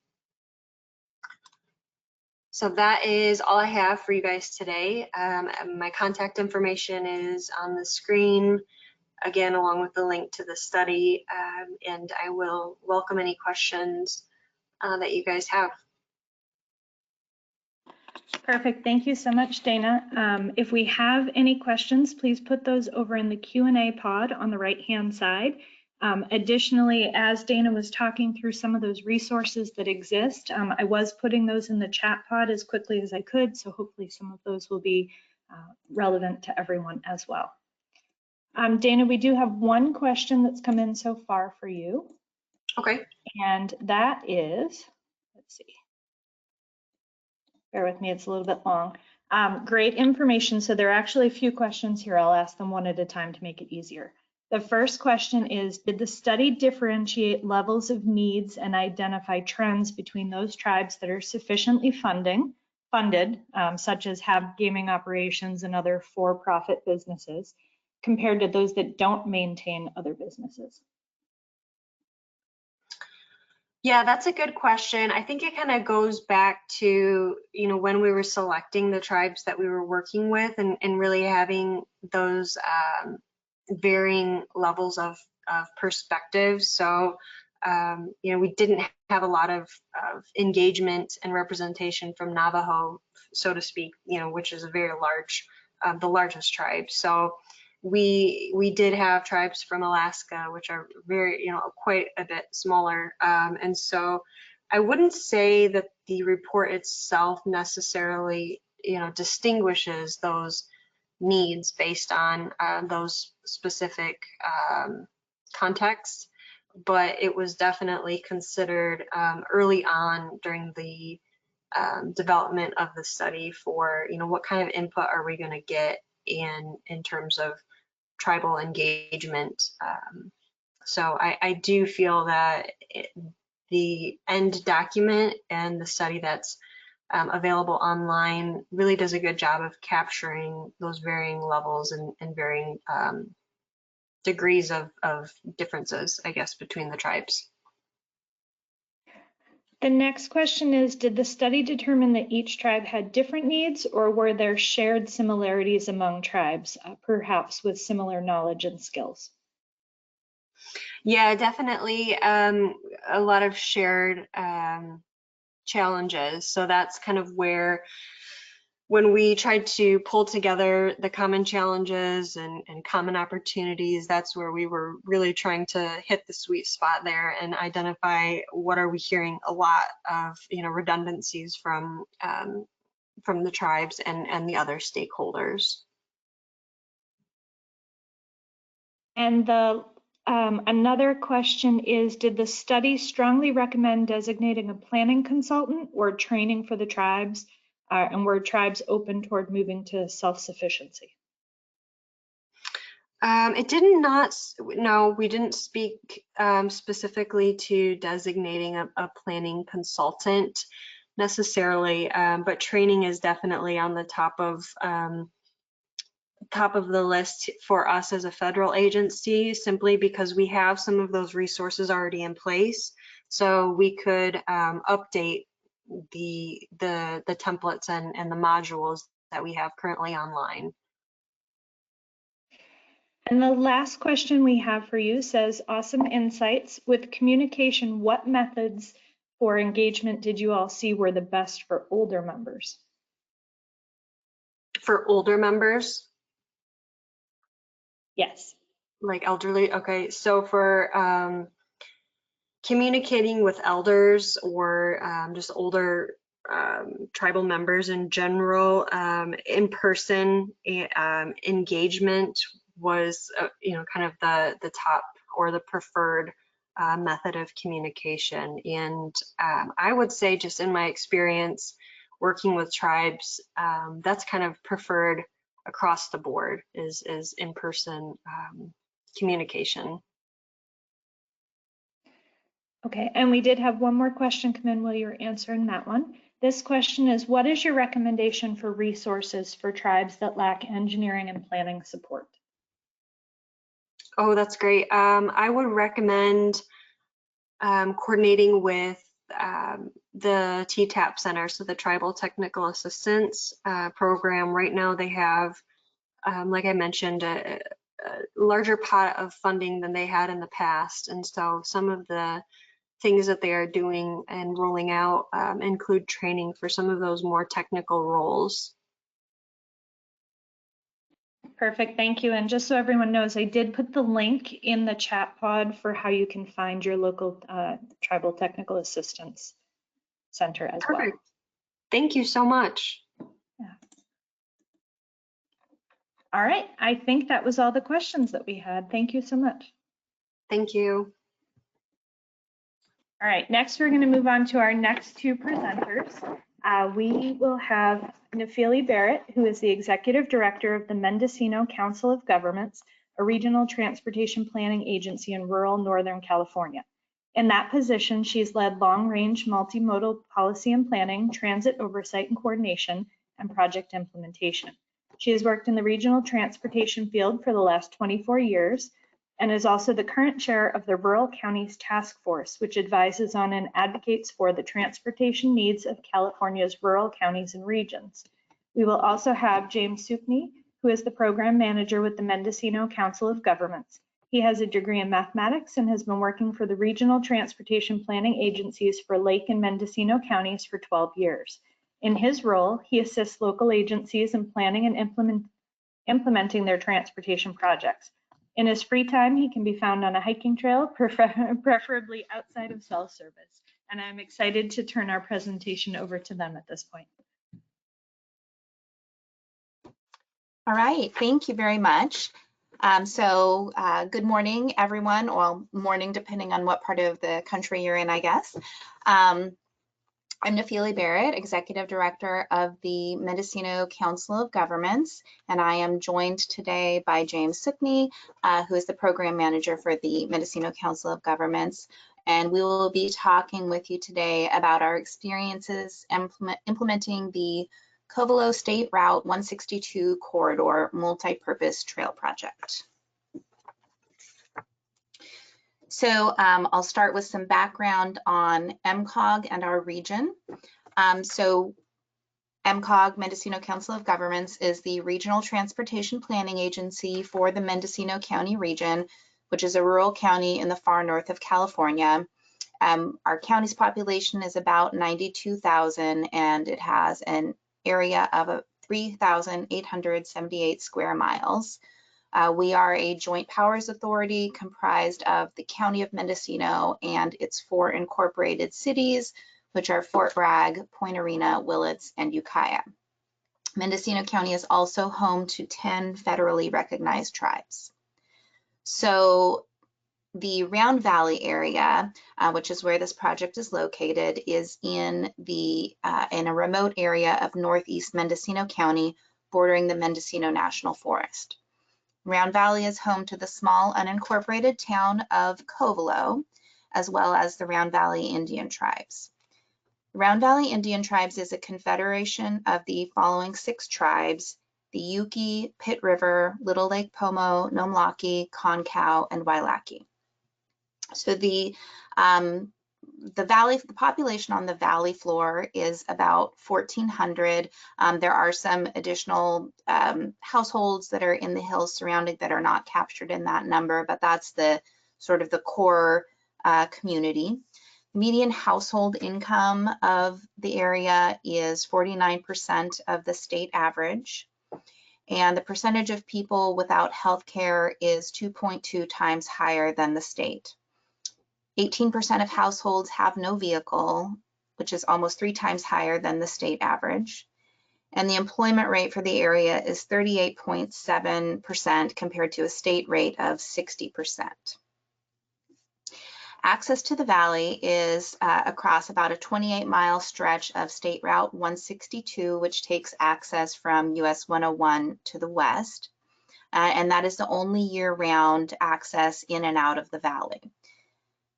So that is all I have for you guys today. My contact information is on the screen, again, along with the link to the study, and I will welcome any questions that you guys have. Perfect. Thank you so much, Dana. If we have any questions, please put those over in the Q&A pod on the right-hand side. Additionally, as Dana was talking through some of those resources that exist, I was putting those in the chat pod as quickly as I could, so hopefully some of those will be relevant to everyone as well. Dana, we do have one question that's come in so far for you. Okay. And that is, let's see. Bear with me, it's a little bit long. Great information. So there are actually a few questions here. I'll ask them one at a time to make it easier. The first question is, did the study differentiate levels of needs and identify trends between those tribes that are sufficiently funded, such as have gaming operations and other for-profit businesses, compared to those that don't maintain other businesses? Yeah, that's a good question. I think it kind of goes back to, when we were selecting the tribes that we were working with, and really having those varying levels of perspective. So, we didn't have a lot of engagement and representation from Navajo so to speak, which is a very large, the largest tribe. So we did have tribes from Alaska, which are very, quite a bit smaller. And so I wouldn't say that the report itself necessarily, distinguishes those needs based on those specific contexts, but it was definitely considered early on during the development of the study for, what kind of input are we going to get in terms of tribal engagement. So I do feel that the end document and the study that's available online really does a good job of capturing those varying levels and varying degrees of differences, I guess, between the tribes. The next question is, did the study determine that each tribe had different needs, or were there shared similarities among tribes, perhaps with similar knowledge and skills? Yeah, definitely a lot of shared challenges. So that's kind of where, when we tried to pull together the common challenges and common opportunities, that's where we were really trying to hit the sweet spot there and identify what are we hearing a lot of, redundancies from the tribes and the other stakeholders. And the another question is, did the study strongly recommend designating a planning consultant or training for the tribes? And were tribes open toward moving to self-sufficiency? It did not, no, we didn't speak specifically to designating a planning consultant necessarily, but training is definitely on the top of the list for us as a federal agency, simply because we have some of those resources already in place. So we could update the templates and the modules that we have currently online. And the last question we have for you says, awesome insights. With communication, what methods for engagement did you all see were the best for older members? For older members? Yes. Like elderly? Okay, so for communicating with elders or just older tribal members in general, in-person engagement was, kind of the top or the preferred method of communication. And I would say, just in my experience working with tribes, that's kind of preferred across the board, is in-person communication. Okay, and we did have one more question come in while you were answering that one. This question is, what is your recommendation for resources for tribes that lack engineering and planning support? Oh, that's great. I would recommend coordinating with the TTAP Center, so the Tribal Technical Assistance Program. Right now they have, like I mentioned, a larger pot of funding than they had in the past. And so some of the things that they are doing and rolling out include training for some of those more technical roles. Perfect, thank you. And just so everyone knows, I did put the link in the chat pod for how you can find your local Tribal Technical Assistance Center as well. Perfect. Thank you so much. Yeah. All right, I think that was all the questions that we had. Thank you so much. Thank you. All right, next we're going to move on to our next two presenters. We will have Nefeli Barrett, who is the Executive Director of the Mendocino Council of Governments, a regional transportation planning agency in rural Northern California. In that position, she's led long-range multimodal policy and planning, transit oversight and coordination, and project implementation. She has worked in the regional transportation field for the last 24 years, and is also the current chair of the Rural Counties Task Force, which advises on and advocates for the transportation needs of California's rural counties and regions. We will also have James Sukney, who is the program manager with the Mendocino Council of Governments. He has a degree in mathematics and has been working for the regional transportation planning agencies for Lake and Mendocino counties for 12 years. In his role, he assists local agencies in planning and implementing their transportation projects. In his free time, he can be found on a hiking trail, preferably outside of cell service. And I'm excited to turn our presentation over to them at this point. All right, thank you very much. Good morning, everyone, or morning, depending on what part of the country you're in, I guess. I'm Nafili Barrett, Executive Director of the Mendocino Council of Governments, and I am joined today by James Suckney, who is the Program Manager for the Mendocino Council of Governments. And we will be talking with you today about our experiences implementing the Covelo State Route 162 Corridor Multi-Purpose Trail Project. So I'll start with some background on MCOG and our region. MCOG, Mendocino Council of Governments, is the regional transportation planning agency for the Mendocino County region, which is a rural county in the far north of California. Our county's population is about 92,000, and it has an area of 3,878 square miles. We are a joint powers authority comprised of the County of Mendocino and its 4 incorporated cities, which are Fort Bragg, Point Arena, Willits, and Ukiah. Mendocino County is also home to 10 federally recognized tribes. So the Round Valley area, which is where this project is located, is in a remote area of northeast Mendocino County, bordering the Mendocino National Forest. Round Valley is home to the small unincorporated town of Covelo, as well as the Round Valley Indian Tribes. Round Valley Indian Tribes is a confederation of the following 6 tribes: the Yuki, Pit River, Little Lake Pomo, Nomlaki, Concow, and Wailaki. So the population on the valley floor is about 1,400. There are some additional households that are in the hills surrounding that are not captured in that number, but that's the sort of the core community. Median household income of the area is 49% of the state average, and the percentage of people without health care is 2.2 times higher than the state. 18% of households have no vehicle, which is almost 3 times higher than the state average. And the employment rate for the area is 38.7% compared to a state rate of 60%. Access to the valley is across about a 28-mile stretch of State Route 162, which takes access from US 101 to the west. And that is the only year-round access in and out of the valley.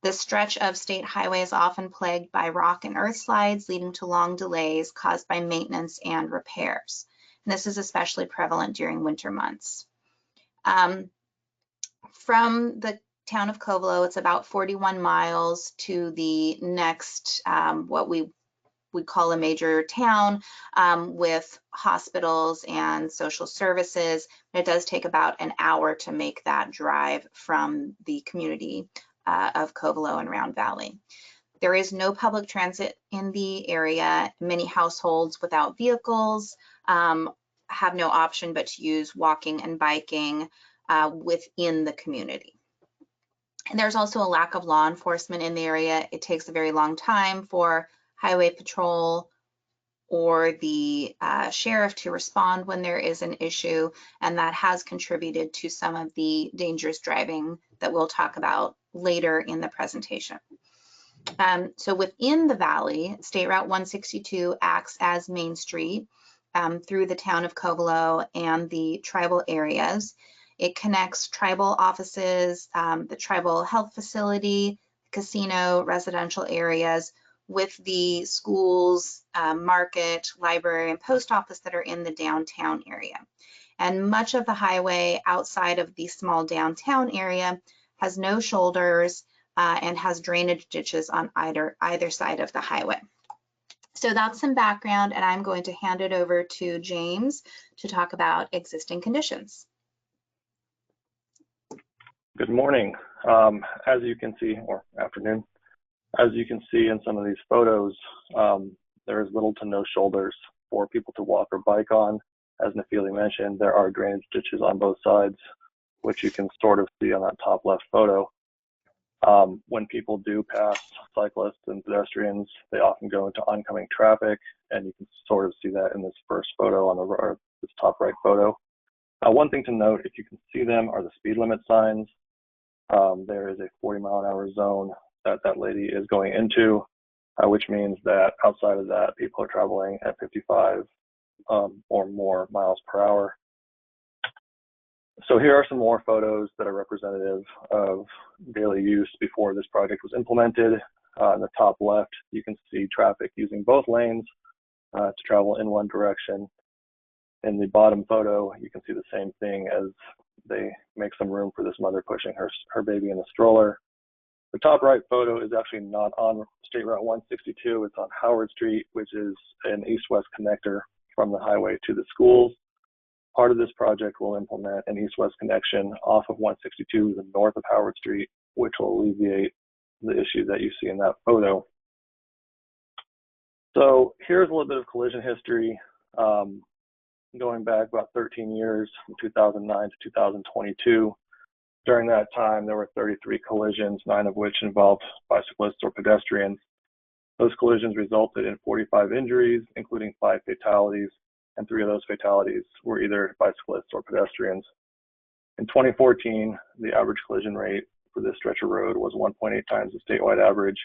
This stretch of state highway is often plagued by rock and earth slides, leading to long delays caused by maintenance and repairs. And this is especially prevalent during winter months. From the town of Covelo, it's about 41 miles to the next, what we would call a major town, with hospitals and social services. It does take about an hour to make that drive from the community of Covelo and Round Valley. There is no public transit in the area. Many households without vehicles have no option but to use walking and biking within the community. And there's also a lack of law enforcement in the area. It takes a very long time for highway patrol or the sheriff to respond when there is an issue, and that has contributed to some of the dangerous driving that we'll talk about later in the presentation. So within the valley, State Route 162 acts as Main Street through the town of Covelo and the tribal areas. It connects tribal offices, the tribal health facility, casino, residential areas with the schools, market, library, and post office that are in the downtown area. And much of the highway outside of the small downtown area has no shoulders and has drainage ditches on either side of the highway. So that's some background, and I'm going to hand it over to James to talk about existing conditions. Good morning. As you can see, or afternoon, as you can see in some of these photos, there is little to no shoulders for people to walk or bike on. As Nafili mentioned, there are drainage ditches on both sides, which you can sort of see on that top left photo. When people do pass cyclists and pedestrians, they often go into oncoming traffic, and you can sort of see that in this first photo on the this top right photo. One thing to note, if you can see them, are the speed limit signs. There is a 40-mile-an-hour zone that that lady is going into, which means that outside of that, people are traveling at 55 or more miles per hour. So here are some more photos that are representative of daily use before this project was implemented. On the top left, you can see traffic using both lanes to travel in one direction. In the bottom photo, you can see the same thing as they make some room for this mother pushing her baby in a stroller. The top right photo is actually not on State Route 162, it's on Howard Street, which is an east-west connector from the highway to the schools. Part of this project will implement an east-west connection off of 162 to the north of Howard Street, which will alleviate the issue that you see in that photo. So here's a little bit of collision history. Going back about 13 years, from 2009 to 2022. During that time, there were 33 collisions, 9 of which involved bicyclists or pedestrians. Those collisions resulted in 45 injuries, including 5 fatalities, and 3 of those fatalities were either bicyclists or pedestrians. In 2014, the average collision rate for this stretch of road was 1.8 times the statewide average.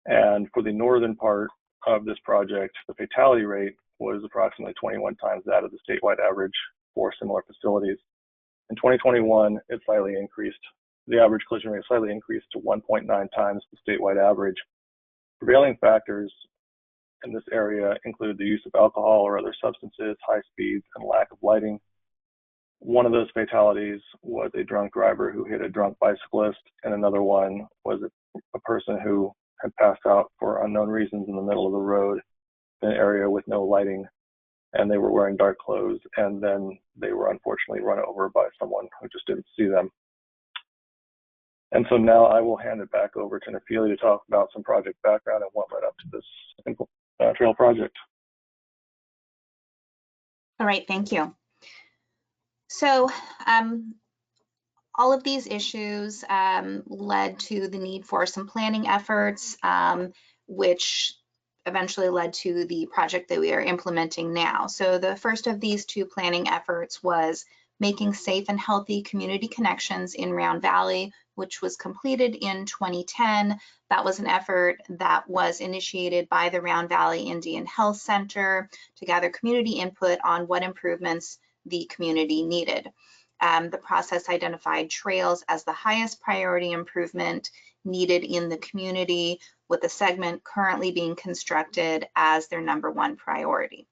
And for the northern part of this project, the fatality rate was approximately 21 times that of the statewide average for similar facilities. In 2021, it slightly increased. The average collision rate slightly increased to 1.9 times the statewide average. Prevailing factors in this area include the use of alcohol or other substances, high speeds, and lack of lighting. One of those fatalities was a drunk driver who hit a drunk bicyclist, and another one was a person who had passed out for unknown reasons in the middle of the road in an area with no lighting, and they were wearing dark clothes, and then they were unfortunately run over by someone who just didn't see them. And so now I will hand it back over to Nafili to talk about some project background and what led up to this trail project. All right, thank you. So all of these issues led to the need for some planning efforts, which eventually led to the project that we are implementing now. So the first of these 2 planning efforts was making safe and healthy community connections in Round Valley, which was completed in 2010. That was an effort that was initiated by the Round Valley Indian Health Center to gather community input on what improvements the community needed. The process identified trails as the highest priority improvement needed in the community, with the segment currently being constructed as their #1 priority.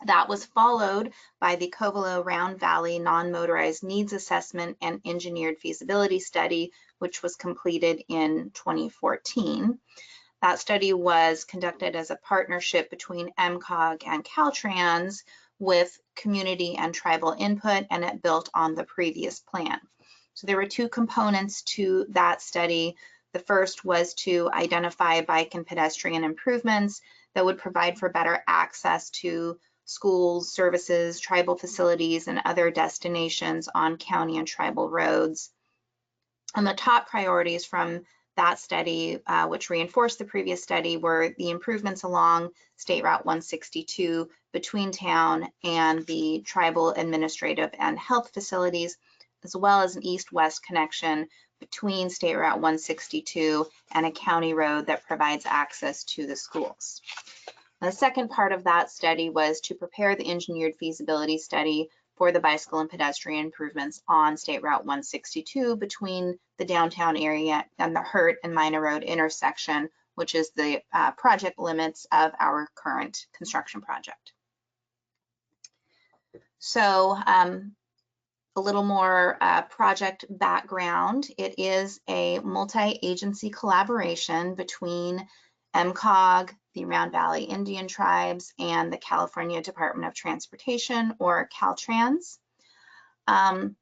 That was followed by the Covelo Round Valley Non-Motorized Needs Assessment and Engineered Feasibility Study, which was completed in 2014. That study was conducted as a partnership between MCOG and Caltrans with community and tribal input, and it built on the previous plan. So there were 2 components to that study. The first was to identify bike and pedestrian improvements that would provide for better access to schools, services, tribal facilities, and other destinations on county and tribal roads. And the top priorities from that study, which reinforced the previous study, were the improvements along State Route 162 between town and the tribal administrative and health facilities, as well as an east-west connection between State Route 162 and a county road that provides access to the schools. The second part of that study was to prepare the engineered feasibility study for the bicycle and pedestrian improvements on State Route 162 between the downtown area and the Hurt and Minor Road intersection, which is the project limits of our current construction project. So a little more project background. It is a multi-agency collaboration between MCOG, the Round Valley Indian Tribes, and the California Department of Transportation, or Caltrans. And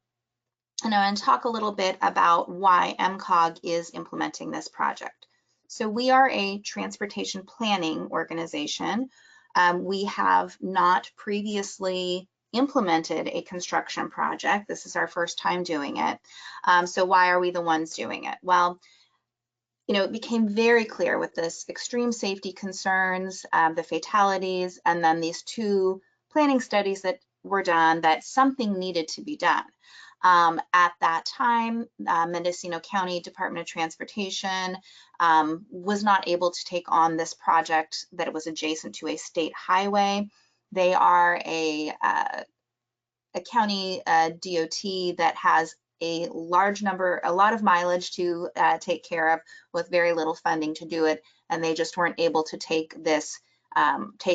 I'm going to talk a little bit about why MCOG is implementing this project. So we are a transportation planning organization. We have not previously implemented a construction project. This is our first time doing it. So why are we the ones doing it? Well, you know, it became very clear with this extreme safety concerns, the fatalities, and then these 2 planning studies that were done that something needed to be done. At that time, Mendocino County Department of Transportation was not able to take on this project that it was adjacent to a state highway. They are a county DOT that has a lot of mileage to take care of with very little funding to do it, and they just weren't able to take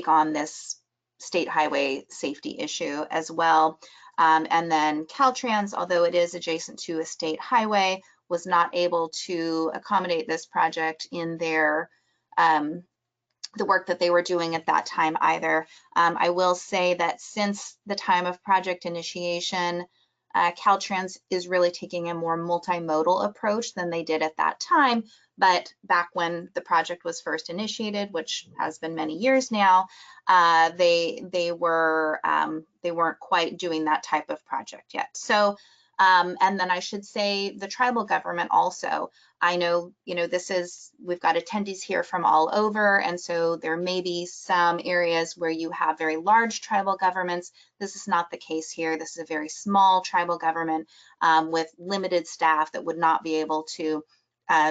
on this state highway safety issue as well. And then Caltrans, although it is adjacent to a state highway, was not able to accommodate this project in their the work that they were doing at that time either. I will say that since the time of project initiation, Caltrans is really taking a more multimodal approach than they did at that time. But back when the project was first initiated, which has been many years now, they weren't quite doing that type of project yet. So, and then I should say the tribal government also. I know, you know, we've got attendees here from all over, and so there may be some areas where you have very large tribal governments. This is not the case here. This is a very small tribal government with limited staff that would not be able to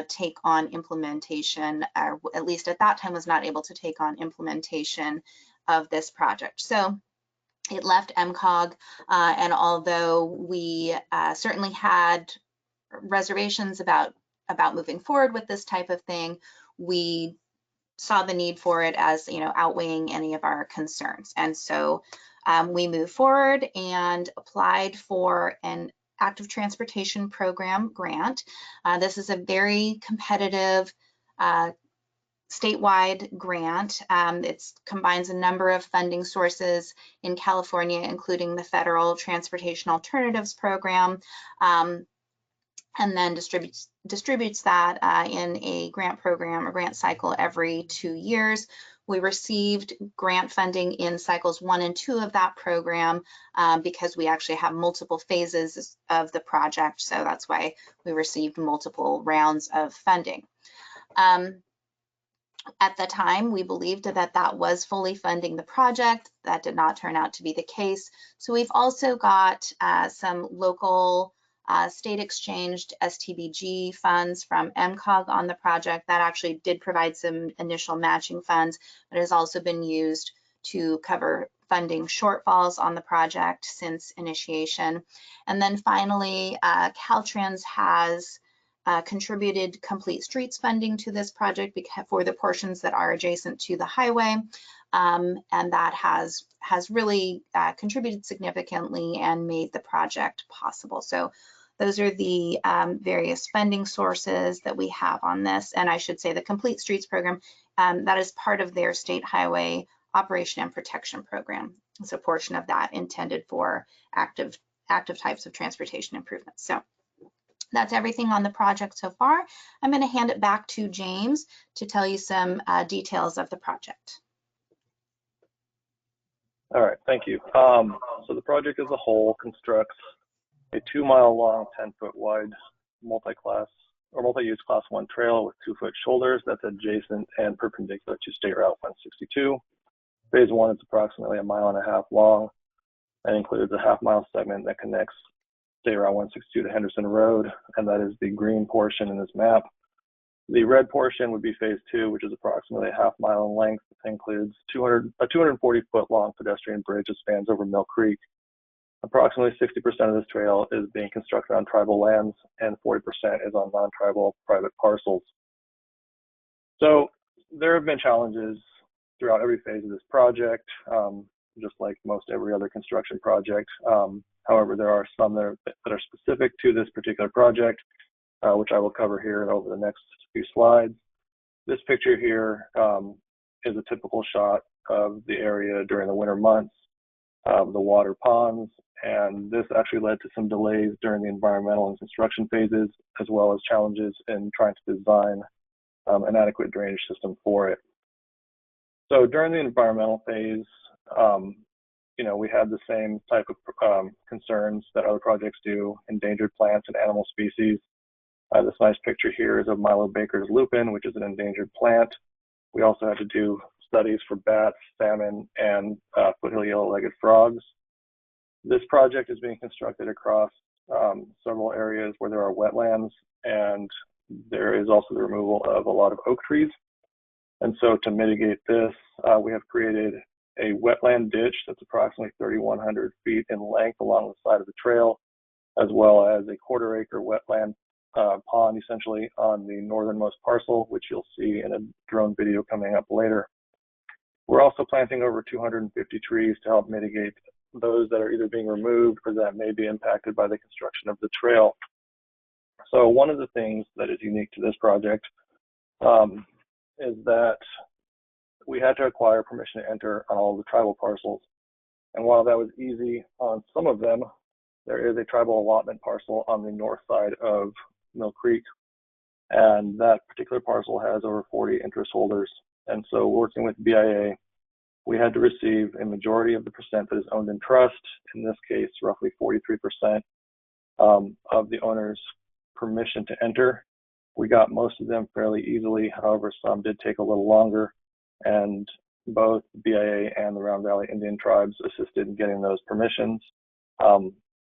take on implementation, or at least at that time was not able to take on implementation of this project. So it left MCOG, and although we certainly had reservations about moving forward with this type of thing, we saw the need for it as, you know, outweighing any of our concerns. And so we moved forward and applied for an active transportation program grant. This is a very competitive statewide grant. It combines a number of funding sources in California, including the Federal Transportation Alternatives Program, and then distributes that in a grant program, a grant cycle every 2 years. We received grant funding in cycles 1 and 2 of that program because we actually have multiple phases of the project. So that's why we received multiple rounds of funding. At the time, we believed that was fully funding the project. That did not turn out to be the case. So we've also got some local state exchanged STBG funds from MCOG on the project that actually did provide some initial matching funds, but has also been used to cover funding shortfalls on the project since initiation. And then finally, Caltrans has contributed complete streets funding to this project for the portions that are adjacent to the highway. And that has really contributed significantly and made the project possible. So those are the various funding sources that we have on this. And I should say the Complete Streets program, that is part of their state highway operation and protection program. It's a portion of that intended for active types of transportation improvements. So that's everything on the project so far. I'm going to hand it back to James to tell you some details of the project. All right, thank you. So the project as a whole constructs a 2-mile long, 10-foot wide multi-use class 1 trail with 2-foot shoulders that's adjacent and perpendicular to State Route 162. Phase 1 is approximately 1.5 miles long and includes a half-mile segment that connects State Route 162 to Henderson Road, and that is the green portion in this map. The red portion would be phase 2, which is approximately 1/2 mile in length. It includes a 240-foot long pedestrian bridge that spans over Mill Creek. Approximately 60% of this trail is being constructed on tribal lands, and 40% is on non-tribal private parcels. So there have been challenges throughout every phase of this project, just like most every other construction project. However, there are some that are specific to this particular project, which I will cover here over the next few slides. This picture here is a typical shot of the area during the winter months, the water ponds, and this actually led to some delays during the environmental and construction phases, as well as challenges in trying to design an adequate drainage system for it. So during the environmental phase, we had the same type of concerns that other projects do: endangered plants and animal species. This nice picture here is of Milo Baker's lupin, which is an endangered plant. We also had to do studies for bats, salmon, and foothill yellow-legged frogs. This project is being constructed across several areas where there are wetlands, and there is also the removal of a lot of oak trees. And so to mitigate this, we have created a wetland ditch that's approximately 3,100 feet in length along the side of the trail, as well as a quarter-acre wetland pond, essentially, on the northernmost parcel, which you'll see in a drone video coming up later. We're also planting over 250 trees to help mitigate those that are either being removed or that may be impacted by the construction of the trail. So one of the things that is unique to this project is that we had to acquire permission to enter on all of the tribal parcels. And while that was easy on some of them, there is a tribal allotment parcel on the north side of Mill Creek, and that particular parcel has over 40 interest holders. And so working with BIA, we had to receive a majority of the percent that is owned in trust, in this case, roughly 43% of the owner's permission to enter. We got most of them fairly easily. However, some did take a little longer, and both BIA and the Round Valley Indian tribes assisted in getting those permissions.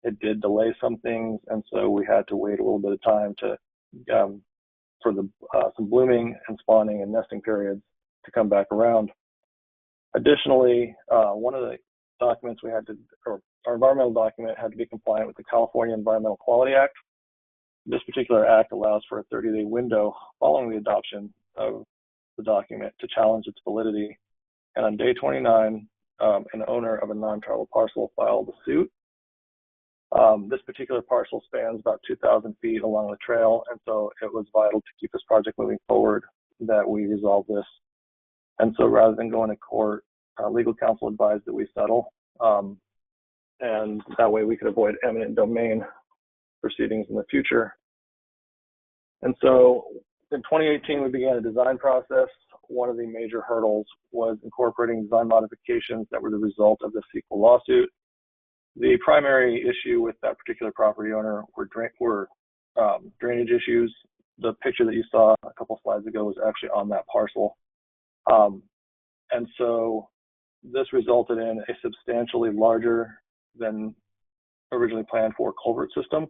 It did delay some things, and so we had to wait a little bit of time to for some blooming and spawning and nesting periods to come back around. Additionally, one of the documents we had to, or our environmental document had to be compliant with the California Environmental Quality Act. This particular act allows for a 30-day window following the adoption of the document to challenge its validity. And on day 29, an owner of a non-tribal parcel filed a suit. This particular parcel spans about 2,000 feet along the trail, and so it was vital to keep this project moving forward that we resolve this. And so rather than going to court, legal counsel advised that we settle, and that way we could avoid eminent domain proceedings in the future. And so in 2018, we began a design process. One of the major hurdles was incorporating design modifications that were the result of the CEQA lawsuit. The primary issue with that particular property owner were drainage issues. The picture that you saw a couple slides ago was actually on that parcel. And so this resulted in a substantially larger than originally planned for culvert system.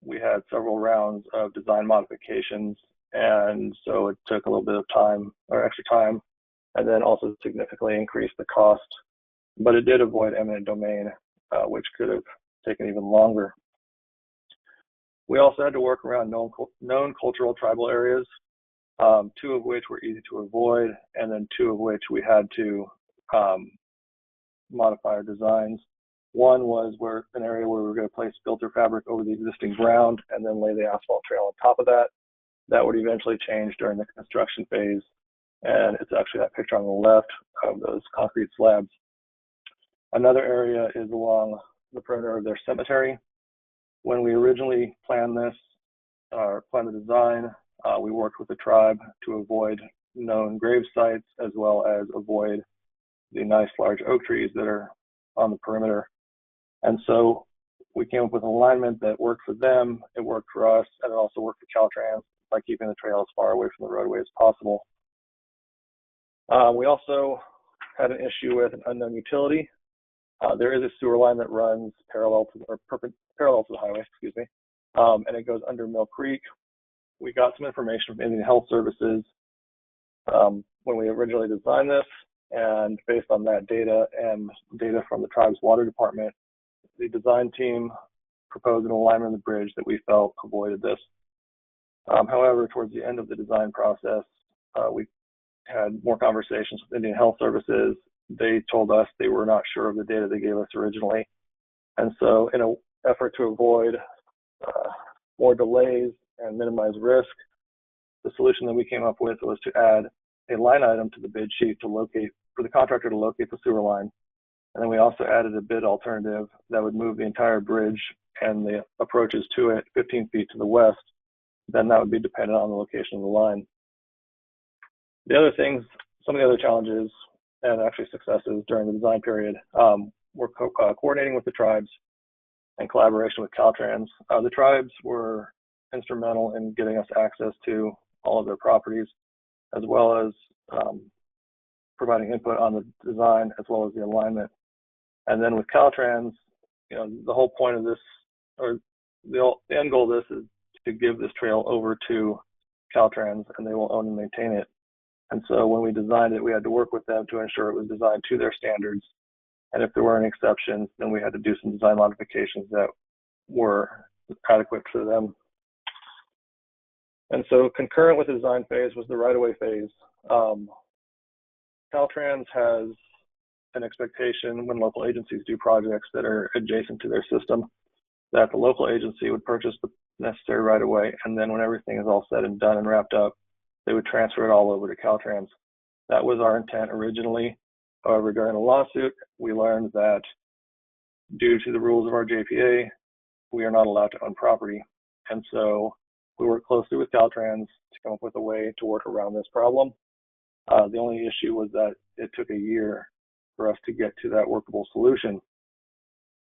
We had several rounds of design modifications, and so it took a little bit of time, or extra time, and then also significantly increased the cost. But it did avoid eminent domain, which could have taken even longer. We also had to work around known cultural tribal areas, two of which were easy to avoid, and then two of which we had to modify our designs. One was an area where we were going to place filter fabric over the existing ground and then lay the asphalt trail on top of that. That would eventually change during the construction phase, and it's actually that picture on the left of those concrete slabs. Another area is along the perimeter of their cemetery. When we originally planned this, or planned the design, we worked with the tribe to avoid known grave sites, as well as avoid the nice large oak trees that are on the perimeter. And so we came up with an alignment that worked for them, it worked for us, and it also worked for Caltrans by keeping the trail as far away from the roadway as possible. We also had an issue with an unknown utility. There is a sewer line that runs parallel to the highway, and it goes under Mill Creek. We got some information from Indian Health Services when we originally designed this, and based on that data and data from the tribe's water department, the design team proposed an alignment of the bridge that we felt avoided this. However, towards the end of the design process, we had more conversations with Indian Health Services. They told us they were not sure of the data they gave us originally. And so in an effort to avoid more delays and minimize risk, the solution that we came up with was to add a line item to the bid sheet for the contractor to locate the sewer line. And then we also added a bid alternative that would move the entire bridge and the approaches to it 15 feet to the west then that would be dependent on the location of the line. The other things, some of the other challenges and actually successes during the design period were coordinating with the tribes and collaboration with Caltrans. The tribes were instrumental in getting us access to all of their properties, as well as providing input on the design as well as the alignment. And then with Caltrans, you know, the whole point of this, or the end goal of this, is to give this trail over to Caltrans, and they will own and maintain it. And so when we designed it, we had to work with them to ensure it was designed to their standards. And if there were any exceptions, then we had to do some design modifications that were adequate for them. And so concurrent with the design phase was the right-of-way phase. Caltrans has an expectation when local agencies do projects that are adjacent to their system, that the local agency would purchase the necessary right-of-way, and then when everything is all said and done and wrapped up, they would transfer it all over to Caltrans. That was our intent originally. However, during the lawsuit, we learned that due to the rules of our JPA, we are not allowed to own property. And so we worked closely with Caltrans to come up with a way to work around this problem. The only issue was that it took a year for us to get to that workable solution.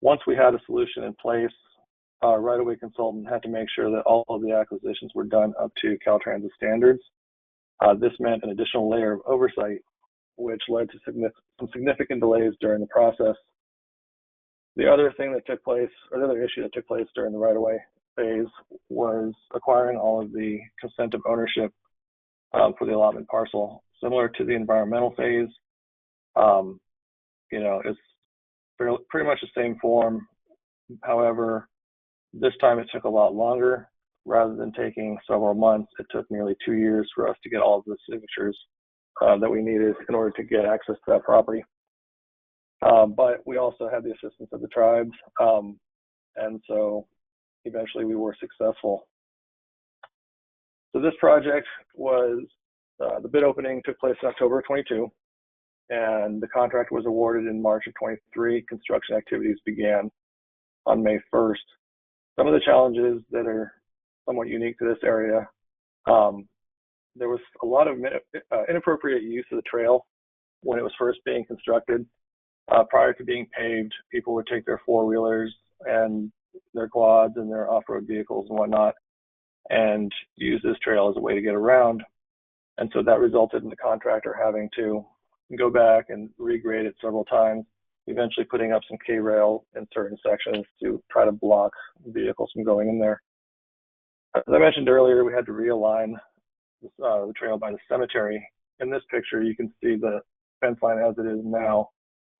Once we had a solution in place, our right-of-way consultant had to make sure that all of the acquisitions were done up to Caltrans' standards. This meant an additional layer of oversight, which led to some significant delays during the process. The other thing that took place, or the other issue that took place during the right-of-way phase, was acquiring all of the consent of ownership for the allotment parcel. Similar to the environmental phase, you know, it's pretty much the same form. However, this time it took a lot longer. Rather than taking several months, it took nearly 2 years for us to get all of the signatures that we needed in order to get access to that property. But we also had the assistance of the tribes, and so eventually we were successful. So this project was, the bid opening took place in October of 22, and the contract was awarded in March of 23. Construction activities began on May 1st. Some of the challenges that are somewhat unique to this area, there was a lot of inappropriate use of the trail when it was first being constructed. Prior to being paved, people would take their four-wheelers and their quads and their off-road vehicles and whatnot and use this trail as a way to get around. And so that resulted in the contractor having to go back and regrade it several times, eventually putting up some K-rail in certain sections to try to block vehicles from going in there. As I mentioned earlier, we had to realign the trail by the cemetery. In this picture, you can see the fence line as it is now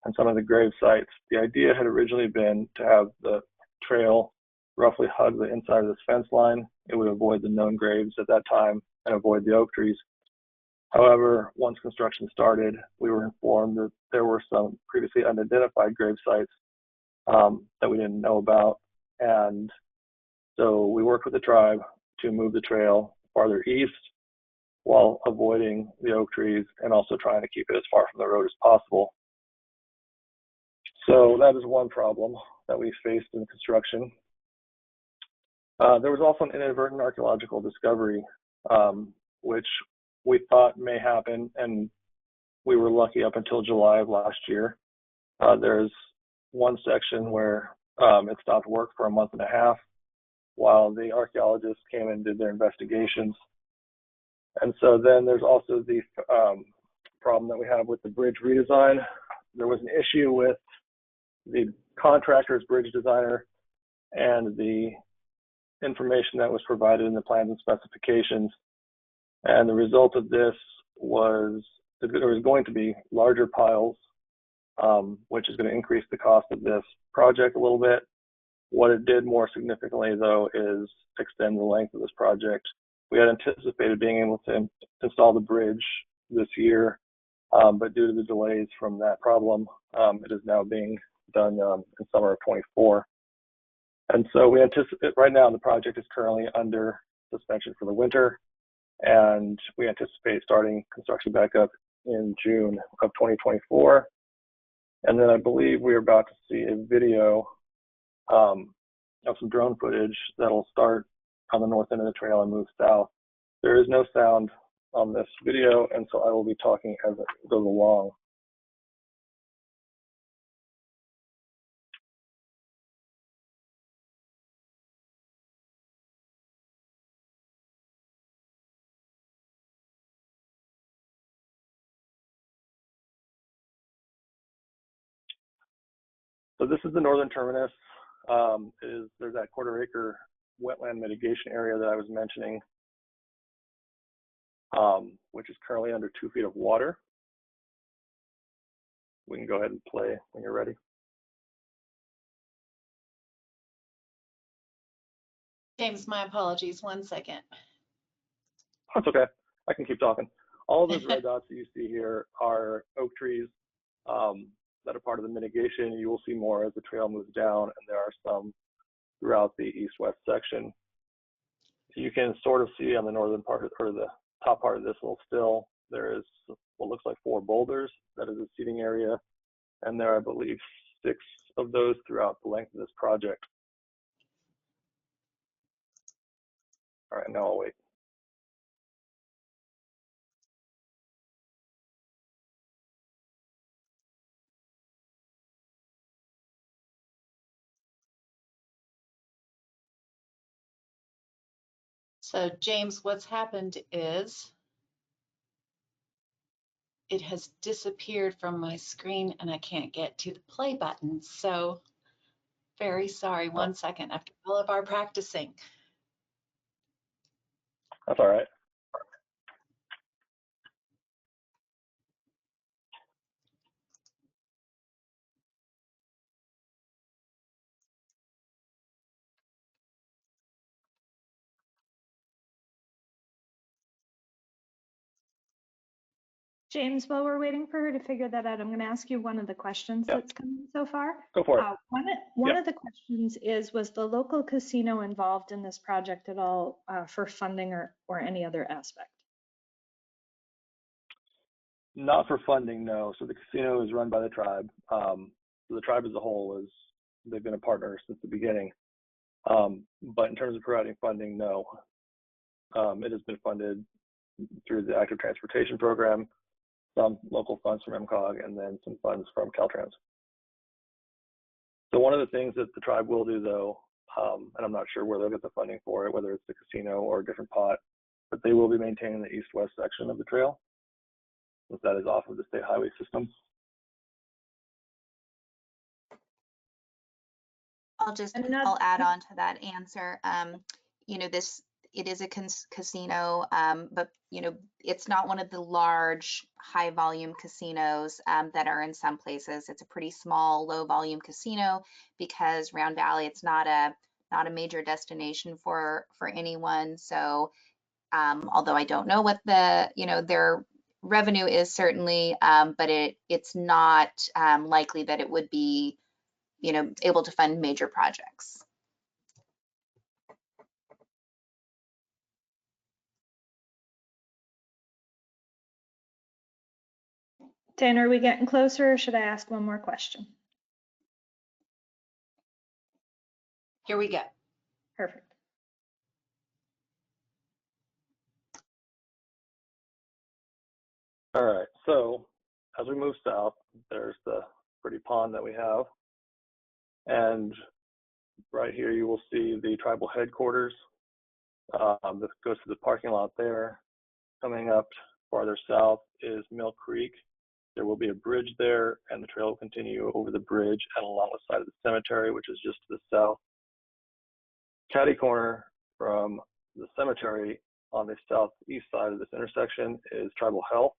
and some of the grave sites. The idea had originally been to have the trail roughly hug the inside of this fence line. It would avoid the known graves at that time and avoid the oak trees. However, once construction started, we were informed that there were some previously unidentified grave sites that we didn't know about. And so we worked with the tribe to move the trail farther east while avoiding the oak trees and also trying to keep it as far from the road as possible. So that is one problem that we faced in construction. There was also an inadvertent archaeological discovery, which we thought may happen, and we were lucky up until July of last year. There's one section where it stopped work for a month and a half while the archaeologists came and did their investigations. And so then there's also the problem that we have with the bridge redesign. There was an issue with the contractor's bridge designer and the information that was provided in the plans and specifications. And the result of this was that there was going to be larger piles, which is going to increase the cost of this project a little bit. What it did more significantly, though, is extend the length of this project. We had anticipated being able to install the bridge this year, but due to the delays from that problem, it is now being done in summer of 24. And so we anticipate, right now the project is currently under suspension for the winter, and we anticipate starting construction back up in June of 2024. And then I believe we're about to see a video of some drone footage that'll start on the north end of the trail and move south. There is no sound on this video, and so I will be talking as it goes along. So this is the northern terminus. There's that quarter-acre wetland mitigation area that I was mentioning, which is currently under 2 feet of water. We can go ahead and play when you're ready. James, my apologies, 1 second. That's okay. I can keep talking. All of those red dots that you see here are oak trees that are part of the mitigation. You will see more as the trail moves down, and there are some throughout the east-west section. You can sort of see on the northern part, or the top part of this little still, there is what looks like 4 boulders. That is a seating area, and there are, I believe, 6 of those throughout the length of this project. All right, now I'll wait. So James, what's happened is it has disappeared from my screen and I can't get to the play button. So very sorry, 1 second after all of our practicing. That's all right. James, while we're waiting for her to figure that out, I'm going to ask you one of the questions Yep. that's come in so far. Go for it. One of the questions is, was the local casino involved in this project at all for funding or any other aspect? Not for funding, no. So the casino is run by the tribe. So the tribe as a whole they've been a partner since the beginning. But in terms of providing funding, no. It has been funded through the Active Transportation Program, some local funds from MCOG, and then some funds from Caltrans. So one of the things that the tribe will do, though, and I'm not sure where they'll get the funding for it, whether it's the casino or a different pot, but they will be maintaining the east-west section of the trail, since that is off of the state highway system. I'll add on to that answer. You know, it is a casino, but you know, it's not one of the large high volume casinos that are in some places. It's a pretty small, low volume casino because Round Valley, it's not a major destination for anyone. So although I don't know what their revenue is certainly, but it's not likely that it would be, able to fund major projects. Dan, are we getting closer or should I ask one more question? Here we go. Perfect. All right, so as we move south, there's the pretty pond that we have. And right here, you will see the tribal headquarters. This goes to the parking lot there. Coming up farther south is Mill Creek. There will be a bridge there, and the trail will continue over the bridge and along the side of the cemetery, which is just to the south. Catty corner from the cemetery on the southeast side of this intersection is Tribal Health.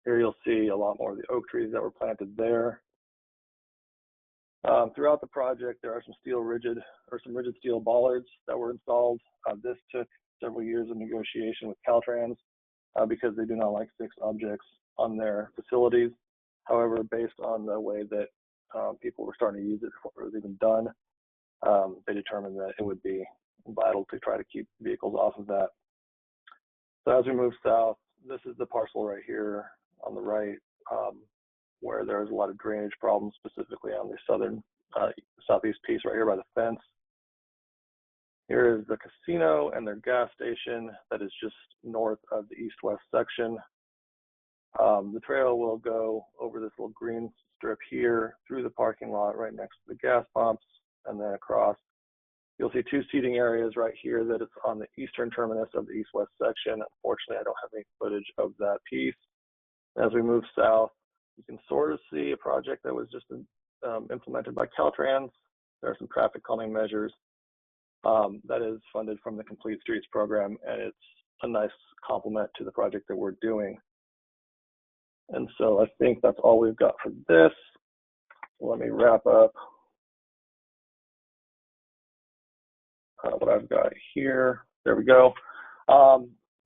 Here you'll see a lot more of the oak trees that were planted there. Throughout the project, there are some rigid steel bollards that were installed. This took several years of negotiation with Caltrans because they do not like fixed objects on their facilities. However, based on the way that people were starting to use it before it was even done, they determined that it would be vital to try to keep vehicles off of that. So as we move south, this is the parcel right here on the right, where there's a lot of drainage problems, specifically on the southeast piece right here by the fence. Here is the casino and their gas station that is just north of the east-west section. The trail will go over this little green strip here through the parking lot right next to the gas pumps and then across. You'll see two seating areas right here that it's on the eastern terminus of the east-west section. Unfortunately, I don't have any footage of that piece. As we move south, you can sort of see a project that was just implemented by Caltrans. There are some traffic calming measures that is funded from the Complete Streets program, and it's a nice complement to the project that we're doing. And so I think that's all we've got for this. So let me wrap up what I've got here. There we go.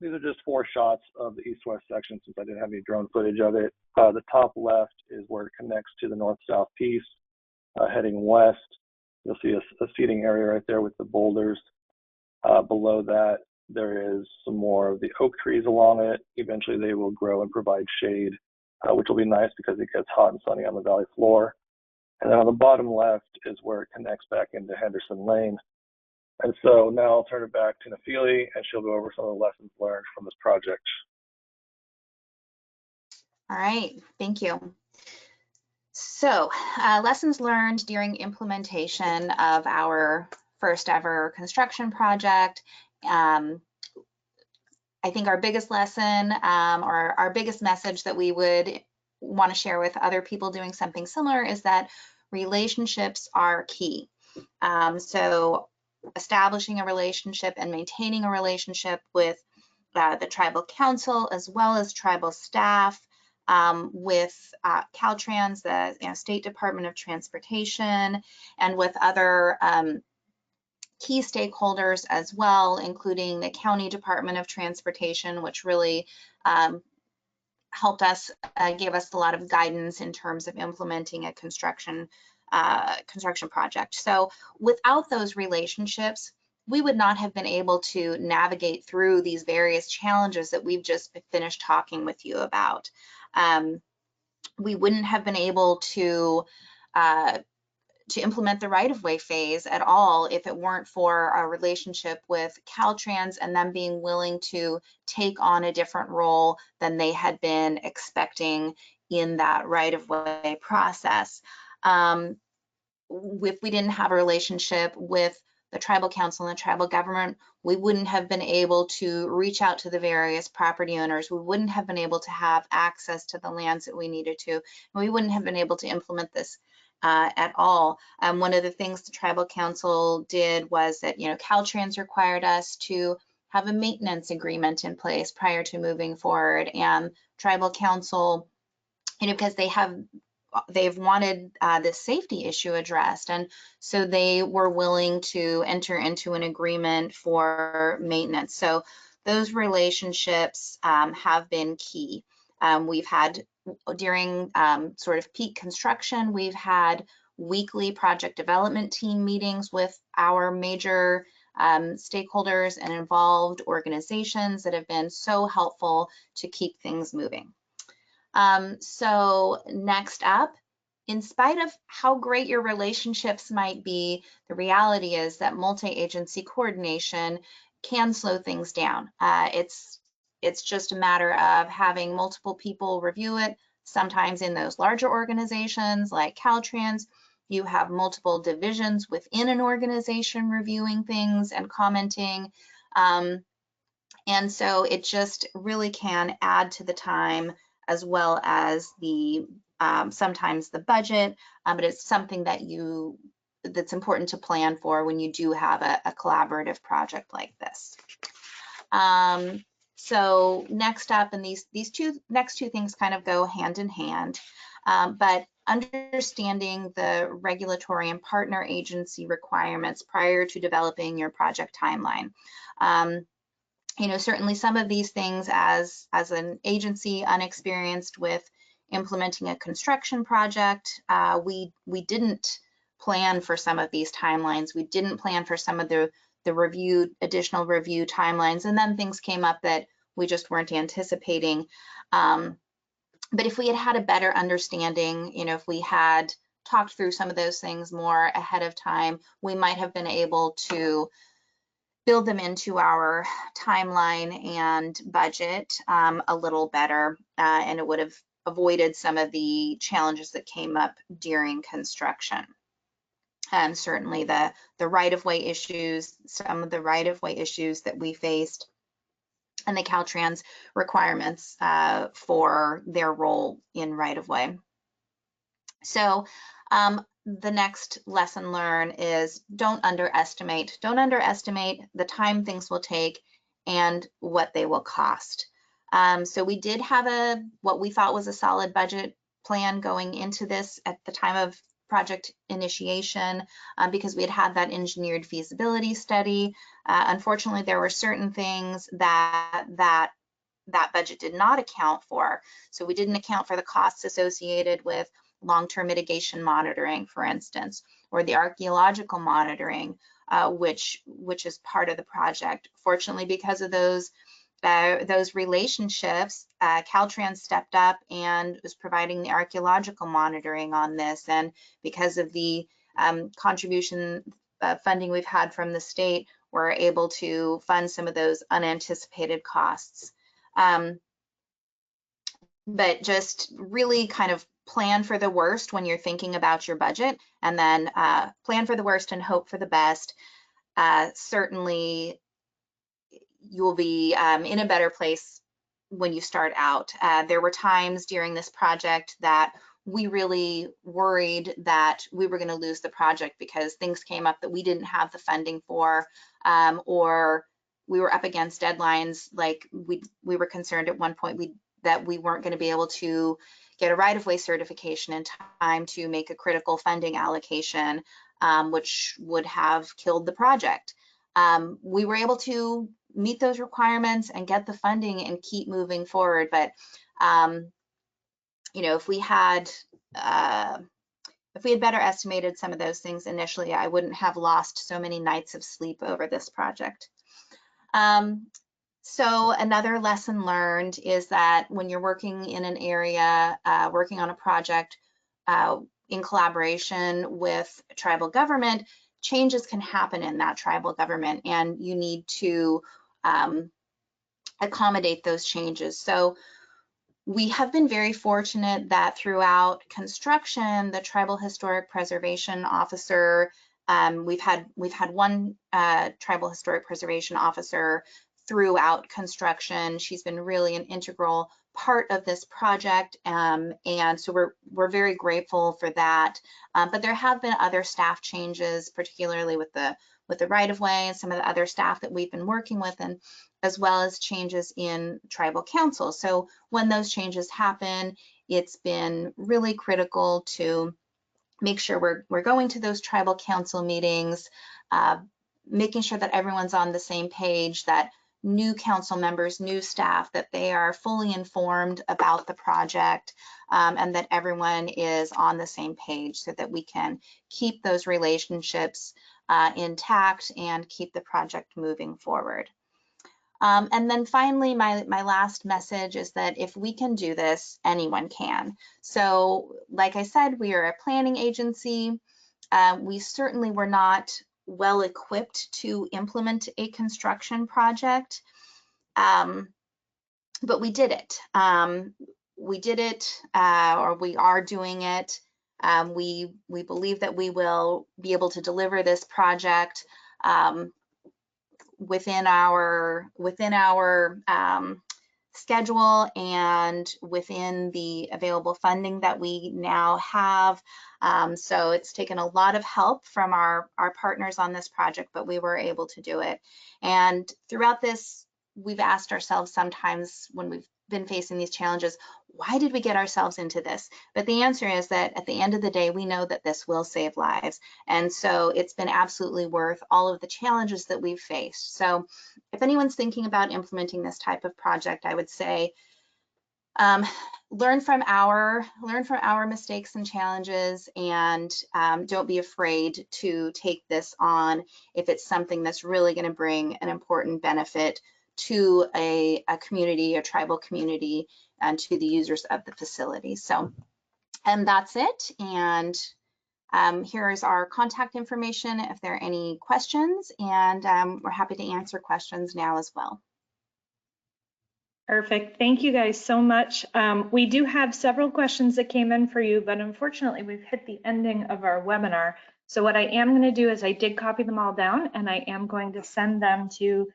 These are just 4 shots of the east-west section since I didn't have any drone footage of it. The top left is where it connects to the north-south piece. Heading west, you'll see a seating area right there with the boulders. Below that, there is some more of the oak trees along it. Eventually, they will grow and provide shade, which will be nice because it gets hot and sunny on the valley floor. And then on the bottom left is where it connects back into Henderson Lane. And so now I'll turn it back to Nafili, and she'll go over some of the lessons learned from this project. All right, thank you. So lessons learned during implementation of our first ever construction project. I think our biggest lesson or our biggest message that we would want to share with other people doing something similar is that relationships are key. So establishing a relationship and maintaining a relationship with the tribal council as well as tribal staff, with Caltrans, the State Department of Transportation, and with other key stakeholders as well, including the County Department of Transportation, which really helped us, gave us a lot of guidance in terms of implementing a construction project. So without those relationships, we would not have been able to navigate through these various challenges that we've just finished talking with you about. We wouldn't have been able to implement the right-of-way phase at all if it weren't for our relationship with Caltrans and them being willing to take on a different role than they had been expecting in that right-of-way process. If we didn't have a relationship with the tribal council and the tribal government, we wouldn't have been able to reach out to the various property owners. We wouldn't have been able to have access to the lands that we needed to, and we wouldn't have been able to implement this at all. One of the things the tribal council did was that, Caltrans required us to have a maintenance agreement in place prior to moving forward, and tribal council, because they've wanted this safety issue addressed, and so they were willing to enter into an agreement for maintenance. So those relationships have been key. We've had, during sort of peak construction, we've had weekly project development team meetings with our major stakeholders and involved organizations that have been so helpful to keep things moving. So next up, in spite of how great your relationships might be, the reality is that multi-agency coordination can slow things down. It's just a matter of having multiple people review it. Sometimes in those larger organizations like Caltrans, you have multiple divisions within an organization reviewing things and commenting. And so it just really can add to the time as well as the sometimes the budget, but it's something that's important to plan for when you do have a collaborative project like this. So next up, and these next two things kind of go hand in hand, but understanding the regulatory and partner agency requirements prior to developing your project timeline. Certainly some of these things as an agency unexperienced with implementing a construction project, we didn't plan for some of these timelines. We didn't plan for some of the additional review timelines, and then things came up that we just weren't anticipating. But if we had a better understanding, if we had talked through some of those things more ahead of time, we might have been able to build them into our timeline and budget a little better, and it would have avoided some of the challenges that came up during construction. Certainly the right-of-way issues, some of the right-of-way issues that we faced, and the Caltrans requirements for their role in right-of-way. So the next lesson learned is don't underestimate the time things will take and what they will cost. So we did have what we thought was a solid budget plan going into this at the time of project initiation, because we had that engineered feasibility study. Unfortunately, there were certain things that budget did not account for. So we didn't account for the costs associated with long-term mitigation monitoring, for instance, or the archaeological monitoring, which is part of the project. Fortunately, because of those relationships, Caltrans stepped up and was providing the archaeological monitoring on this. And because of the contribution funding we've had from the state, we're able to fund some of those unanticipated costs. But just really kind of plan for the worst when you're thinking about your budget, and then plan for the worst and hope for the best. Certainly you'll be in a better place when you start out. There were times during this project that we really worried that we were going to lose the project because things came up that we didn't have the funding for, or we were up against deadlines. Like we were concerned at one point that we weren't going to be able to get a right-of-way certification in time to make a critical funding allocation, which would have killed the project. We were able to meet those requirements and get the funding and keep moving forward. But you know, if we had better estimated some of those things initially, I wouldn't have lost so many nights of sleep over this project. So another lesson learned is that when you're working in an area, working on a project in collaboration with tribal government, changes can happen in that tribal government, and you need to accommodate those changes. So we have been very fortunate that throughout construction, the Tribal Historic Preservation Officer, we've had one Tribal Historic Preservation Officer throughout construction. She's been really an integral part of this project, and so we're very grateful for that. But there have been other staff changes, particularly with the right-of-way and some of the other staff that we've been working with, and as well as changes in tribal council. So when those changes happen, it's been really critical to make sure we're going to those tribal council meetings, making sure that everyone's on the same page, that new council members, new staff, that they are fully informed about the project, and that everyone is on the same page so that we can keep those relationships intact and keep the project moving forward. And then finally, my last message is that if we can do this, anyone can. So like I said, we are a planning agency. We certainly were not well equipped to implement a construction project, but we did it. We did it, or we are doing it. We believe that we will be able to deliver this project within our schedule and within the available funding that we now have. So it's taken a lot of help from our partners on this project, but we were able to do it. And throughout this, we've asked ourselves sometimes when we've been facing these challenges, why did we get ourselves into this? But the answer is that at the end of the day, we know that this will save lives. And so it's been absolutely worth all of the challenges that we've faced. So if anyone's thinking about implementing this type of project, I would say learn from our mistakes and challenges, and don't be afraid to take this on if it's something that's really going to bring an important benefit to a community, a tribal community, and to the users of the facility. So, and that's it. And Here is our contact information if there are any questions, and we're happy to answer questions now as well. Perfect. Thank you guys so much. We do have several questions that came in for you, but unfortunately we've hit the ending of our webinar. So what I am going to do is I did copy them all down, and I am going to send them to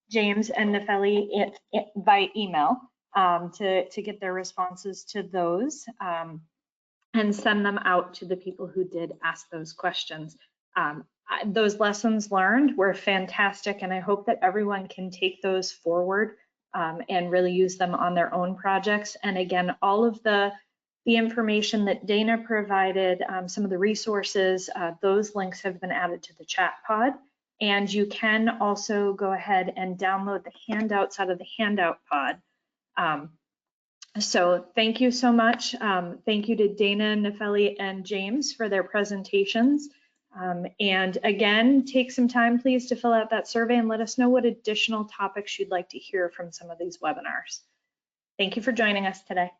James and Nefeli by email to get their responses to those and send them out to the people who did ask those questions. Those lessons learned were fantastic, and I hope that everyone can take those forward and really use them on their own projects. And again, all of the information that Dana provided, some of the resources, those links have been added to the chat pod. And you can also go ahead and download the handouts out of the handout pod. So thank you so much. Thank you to Dana, Nefeli, and James for their presentations. And again, take some time, please, to fill out that survey and let us know what additional topics you'd like to hear from some of these webinars. Thank you for joining us today.